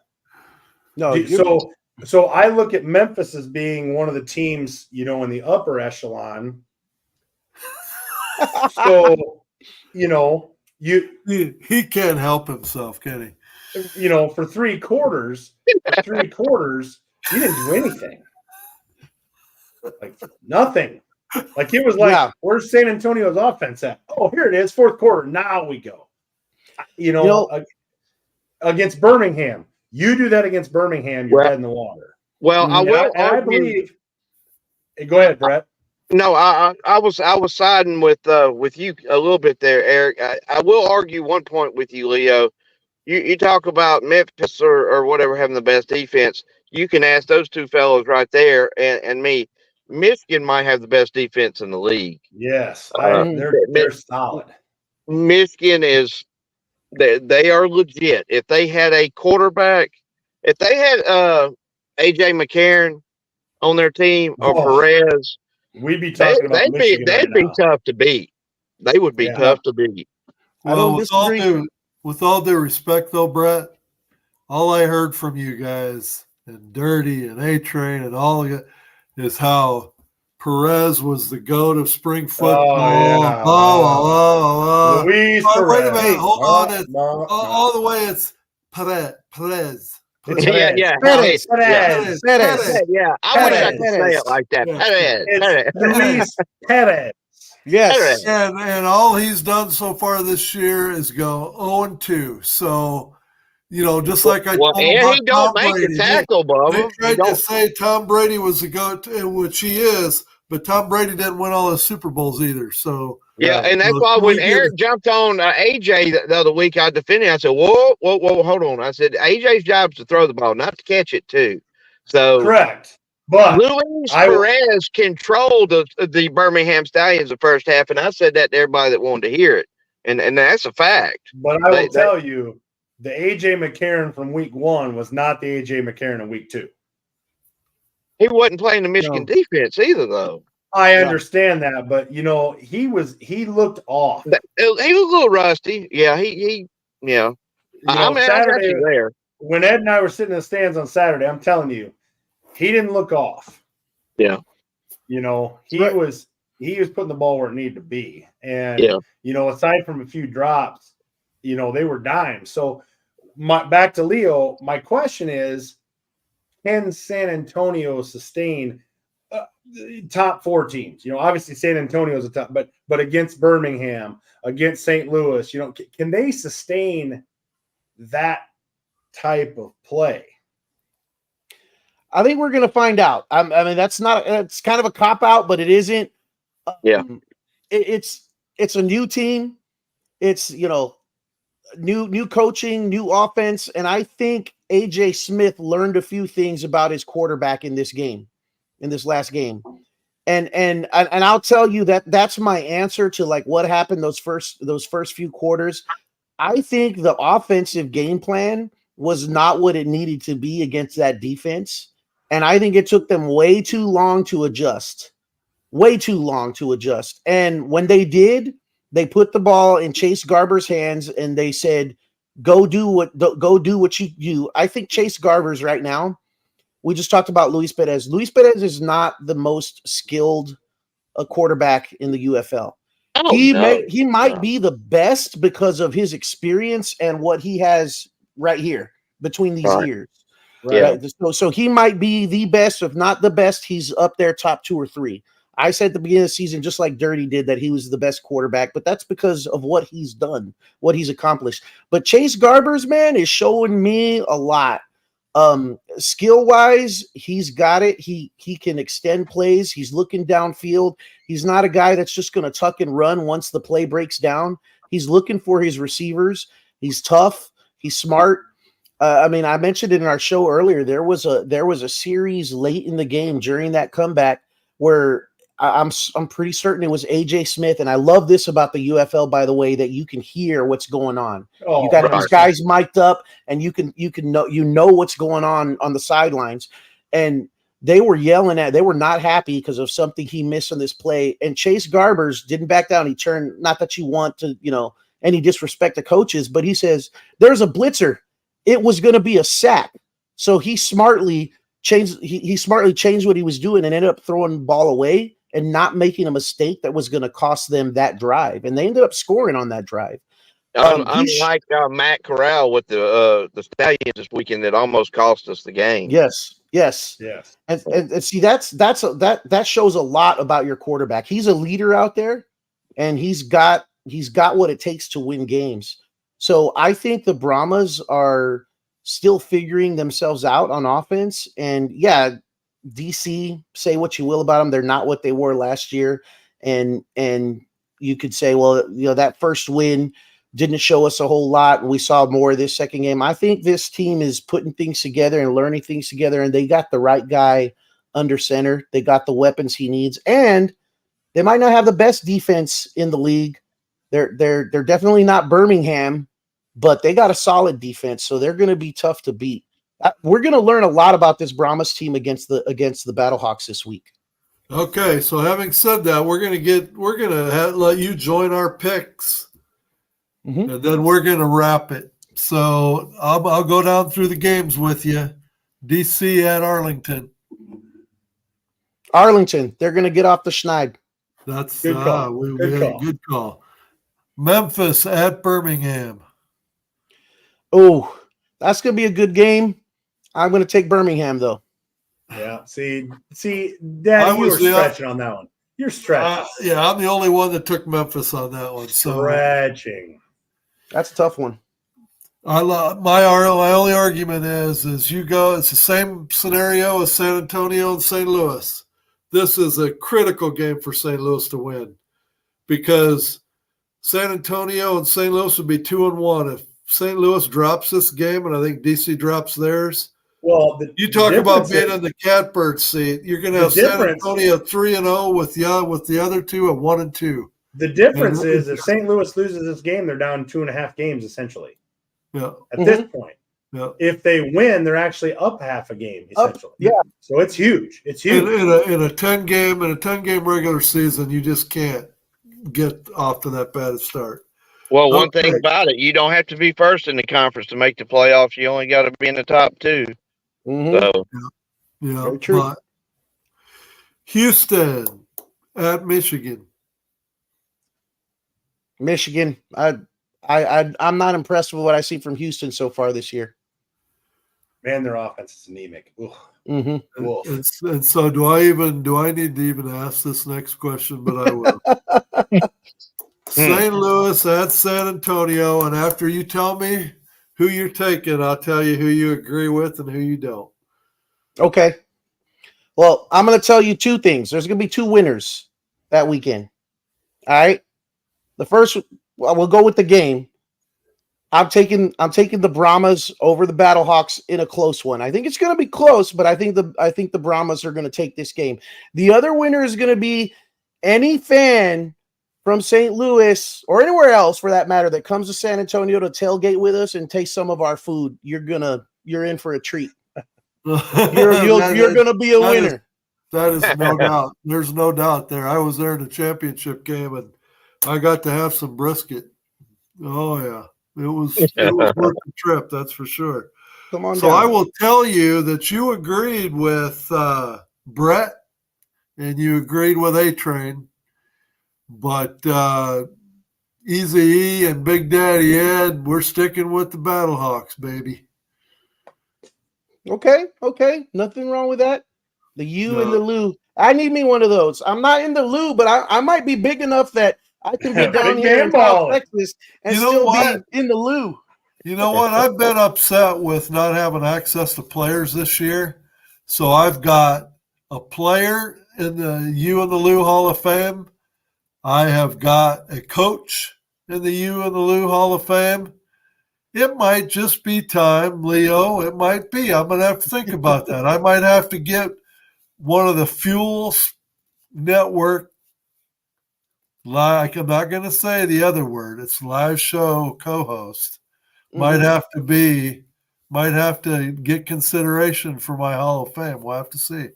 No, so I look at Memphis as being one of the teams, in the upper echelon. So, he can't help himself, can he? For three quarters, you didn't do anything. Like nothing. Like it was like, where's San Antonio's offense at? Oh, here it is, fourth quarter. Now we go. Against Birmingham. You do that against Birmingham, you're dead in the water. Well, I will argue. I believe. Go ahead, Brett. No, I was siding with you a little bit there, Eric. I will argue one point with you, Leo. You talk about Memphis or whatever having the best defense. You can ask those two fellows right there and me. Michigan might have the best defense in the league. Yes, they're solid. Michigan they are legit. If they had a quarterback, if they had AJ McCarron on their team or Perez, we'd be talking about Michigan. They'd be tough to beat. They would be tough to beat. Well, with all due respect, though, Brett, all I heard from you guys and Dirty and A-Train and all of it is how Perez was the GOAT of spring football. Luis Perez. Wait a Perez. minute, hold on. All the way it's Perez. Yeah. Perez. Yeah, I wish I could say it like that. Perez. Luis Perez. Yes. And all he's done so far this year is go 0-2. So, just like I told him about he don't Tom make Brady, a tackle, Bubba. They tried to say Tom Brady was the GOAT, which he is, but Tom Brady didn't win all his Super Bowls either. So and that's why when Eric jumped on AJ the other week, I defended. I said, "Whoa, hold on!" I said, "AJ's job is to throw the ball, not to catch it too." So correct. But Luis Perez controlled the Birmingham Stallions the first half, and I said that to everybody that wanted to hear it, and that's a fact. But I will tell you, the AJ McCarron from week 1 was not the AJ McCarron in week 2. He wasn't playing the Michigan defense either, though. I understand that, but he looked off. He was a little rusty. Yeah, Saturday there. When Ed and I were sitting in the stands on Saturday, I'm telling you, he didn't look off. Yeah. He was putting the ball where it needed to be. And aside from a few drops, they were dimes. So back to Leo, my question is, can San Antonio sustain top 4 teams? Obviously San Antonio is a top, but against Birmingham, against St. Louis, can they sustain that type of play? I think we're going to find out. I mean, it's kind of a cop out, but it isn't. It's a new team. It's, new coaching, new offense. And I think AJ Smith learned a few things about his quarterback in this game. in this last game. And I'll tell you that's my answer to like what happened those first few quarters. I think the offensive game plan was not what it needed to be against that defense. And I think it took them way too long to adjust. Way too long to adjust. And when they did, they put the ball in Chase Garber's hands and they said, go do what you do. I think Chase Garber's right now. We just talked about Luis Perez. Luis Perez is not the most skilled quarterback in the UFL. He might be the best because of his experience and what he has right here between these ears. Right. So he might be the best, if not the best. He's up there top 2 or 3. I said at the beginning of the season, just like Dirty did, that he was the best quarterback, but that's because of what he's done, what he's accomplished. But Chase Garbers, man, is showing me a lot. Skill wise, he's got it. He can extend plays. He's looking downfield. He's not a guy that's just going to tuck and run once the play breaks down. He's looking for his receivers. He's tough. He's smart. I mean, I mentioned it in our show earlier. There was a series late in the game during that comeback where I'm pretty certain it was AJ Smith, and I love this about the UFL, by the way, that you can hear what's going on. You got these guys mic'd up, and you know what's going on the sidelines, and they were yelling they were not happy because of something he missed on this play. And Chase Garbers didn't back down. He turned. Not that you want to any disrespect to coaches, but he says there's a blitzer. It was going to be a sack, so he smartly changed. He smartly changed what he was doing and ended up throwing the ball away and not making a mistake that was going to cost them that drive. And they ended up scoring on that drive. Unlike Matt Corral with the Stallions this weekend that almost cost us the game. Yes. And see, that shows a lot about your quarterback. He's a leader out there, and he's got what it takes to win games. So I think the Brahmas are still figuring themselves out on offense. And yeah, DC, say what you will about them, they're not what they were last year. And you could say, well, that first win didn't show us a whole lot. We saw more of this second game. I think this team is putting things together and learning things together, and they got the right guy under center. They got the weapons he needs, and they might not have the best defense in the league. They're definitely not Birmingham, but they got a solid defense, so they're going to be tough to beat. We're going to learn a lot about this Brahmas team against the Battlehawks this week. Okay, so having said that, we're gonna let you join our picks, and then we're gonna wrap it. So I'll go down through the games with you. DC at Arlington. Arlington, they're gonna get off the schneid. That's good call. Good call. Memphis at Birmingham. Oh, that's gonna be a good game. I'm gonna take Birmingham though. Yeah. See, Daddy, you were stretching on that one. You're stretching. Yeah, I'm the only one that took Memphis on that one. Stretching. That's a tough one. My only argument is you go. It's the same scenario as San Antonio and St. Louis. This is a critical game for St. Louis to win because San Antonio and St. Louis would be 2-1 if St. Louis drops this game, and I think DC drops theirs. Well, you talk about being in the catbird seat. You're going to have San Antonio 3-0 with the other two at 1-2. The difference is if St. Louis loses this game, they're down 2.5 games essentially. Yeah. At this point. Yeah. If they win, they're actually up half a game essentially. So it's huge. It's huge. In a 10-game regular season, you just can't get off to that bad a start. Well, one thing about it, you don't have to be first in the conference to make the playoffs. You only got to be in the top 2. So, yeah, but Houston at Michigan. Michigan, I'm not impressed with what I see from Houston so far this year. Man, their offense is anemic. And so do I need to even ask this next question? But I will. St. Louis at San Antonio, and after you tell me who you're taking, I'll tell you who you agree with and who you don't. Okay. Well, I'm going to tell you 2 things. There's going to be 2 winners that weekend. All right. The first, we'll go with the game. I'm taking the Brahmas over the Battlehawks in a close one. I think it's going to be close, but I think the Brahmas are going to take this game. The other winner is going to be any fan from St. Louis or anywhere else for that matter that comes to San Antonio to tailgate with us and taste some of our food. You're in for a treat. You're going to be a winner. That is no doubt. There's no doubt there. I was there in the championship game and I got to have some brisket. Oh yeah. It was worth the trip, that's for sure. Come on so down. I will tell you that you agreed with Brett and you agreed with A-Train, but Easy E and Big Daddy Ed, we're sticking with the Battlehawks, baby. Okay. Nothing wrong with that. The U No. and the Lou. I need me one of those. I'm not in the Lou, but I might be big enough that I can be down Big here game in South baller. Texas and You know still what? be in the Lou. You know what? I've been upset with not having access to players this year. So I've got a player in the U and the Lou Hall of Fame. I have got a coach in the U and the Lou Hall of Fame. It might just be time, Leo. It might be. I'm going to have to think about that. I might have to get one of the Fuel Network, like I'm not going to say the other word. It's live show co-host. Might have to get consideration for my Hall of Fame. We'll have to see.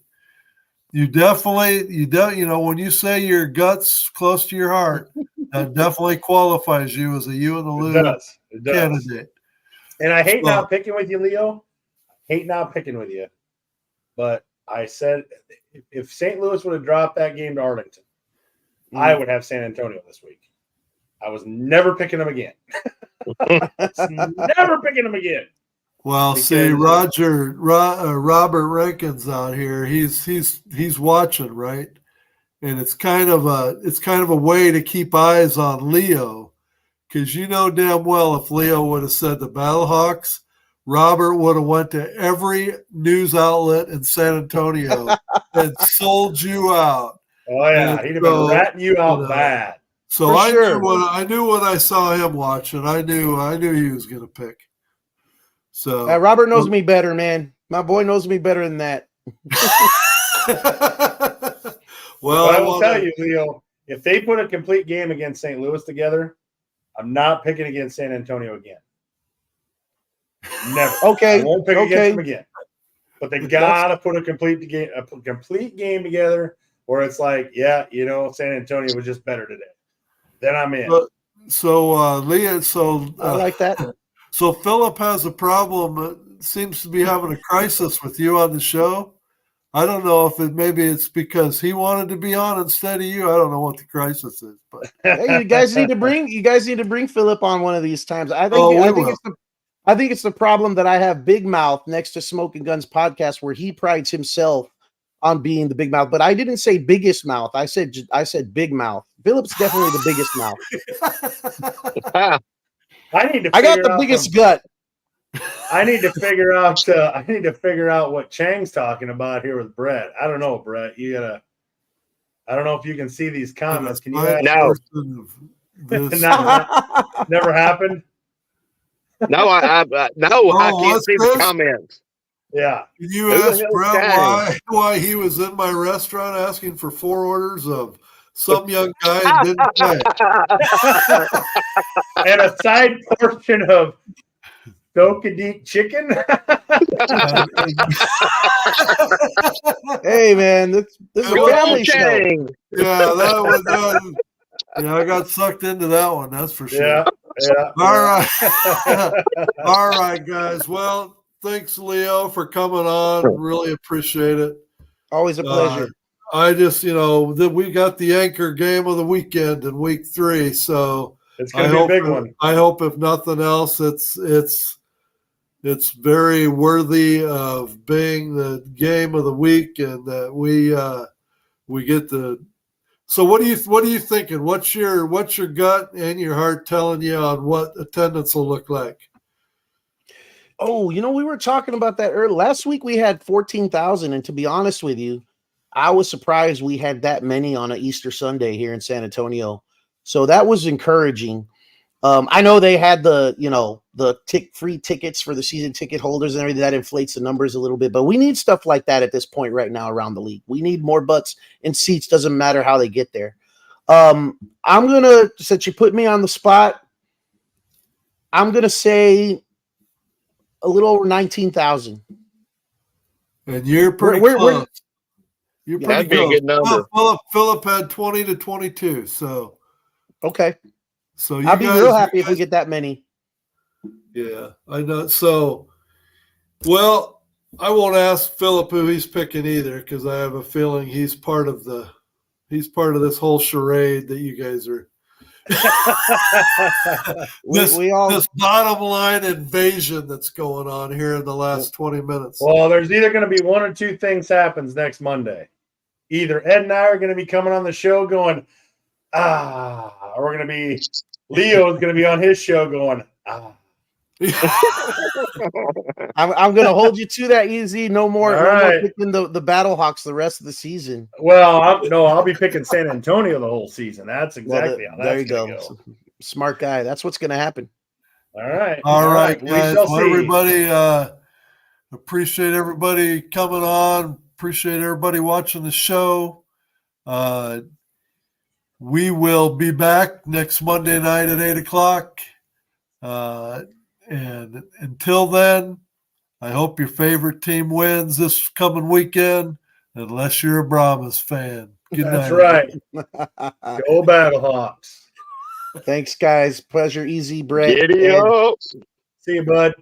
You know, when you say your gut's close to your heart, that definitely qualifies you as a U in the Lou It does. candidate. And I hate not picking with you, Leo. Hate not picking with you. But I said if St. Louis would have dropped that game to Arlington, I would have San Antonio this week. I was never picking them again. Never picking them again. Well, see, Robert Rankin's out here. He's watching, right? And it's kind of a way to keep eyes on Leo, because you know damn well if Leo would have said the Battlehawks, Robert would have went to every news outlet in San Antonio and sold you out. Oh yeah, And he'd have been ratting you out bad. So I knew when I saw him watching, I knew he was going to pick. So Robert knows me better, man. My boy knows me better than that. Well, I will tell you, Leo, if they put a complete game against St. Louis together, I'm not picking against San Antonio again. Never. Okay. I won't pick against them again. But they gotta put a complete game together where it's like, yeah, you know, San Antonio was just better today. Then I'm in. Leah, I like that. So Philip has a problem. Seems to be having a crisis with you on the show. I don't know if maybe it's because he wanted to be on instead of you. I don't know what the crisis is, but hey, you guys need to bring Philip on one of these times. I think it's the problem that I have Big Mouth next to Smoking Guns podcast, where he prides himself on being the big mouth. But I didn't say biggest mouth. I said big mouth. Philip's definitely the biggest mouth. I got the biggest gut. I need to figure out what Chang's talking about here with Brett. I don't know, Brett. I don't know if you can see these comments. Can you ask? No. Never happened. No, I can't see the comments. Yeah. Can you ask Brett why he was in my restaurant asking for 4 orders of some young guy and didn't pay? And a side portion of Dokadeek chicken. Hey man, this is a family show. Yeah, I got sucked into that one, that's for sure. Yeah. All right. All right, guys. Well, thanks, Leo, for coming on. Really appreciate it. Always a pleasure. I just, that we got the anchor game of the weekend in week 3, so it's going to be a big one. I hope, if nothing else, it's very worthy of being the game of the week, and that we get the. So what are you thinking? What's your gut and your heart telling you on what attendance will look like? Oh, we were talking about that earlier. Last week we had 14,000, and to be honest with you, I was surprised we had that many on an Easter Sunday here in San Antonio. So that was encouraging. I know they had the free tickets for the season ticket holders and everything that inflates the numbers a little bit, but we need stuff like that at this point right now around the league. We need more butts in seats. Doesn't matter how they get there. I'm gonna, since you put me on the spot, I'm gonna say a little over 19,000. And you're pretty We're- close. You're Yeah, pretty that'd be a close. good number. Philip had 20 to 22. So Okay. you I'll be guys, real happy if we get that many. Yeah, I know. So, well, I won't ask Philip who he's picking either because I have a feeling he's part of this whole charade that you guys are. This bottom line invasion that's going on here in the last 20 minutes. Well, there's either going to be one or two things happens next Monday. Either Ed and I are going to be coming on the show going, or we're going to be, Leo is going to be on his show going, I'm going to hold you to that, Easy. No more right. picking the Battlehawks the rest of the season. Well, I'll be picking San Antonio the whole season. That's exactly how there that's you going go. to go. Smart guy. That's what's going to happen. All right. All right, We guys. shall Well, see. everybody, appreciate everybody coming on. Appreciate everybody watching the show. We will be back next Monday night at 8:00. And until then, I hope your favorite team wins this coming weekend, unless you're a Brahmas fan. Good That's night. right. Go Battlehawks. Thanks, guys. Pleasure, Easy, Brett. Giddy Ed. up. See you, bud.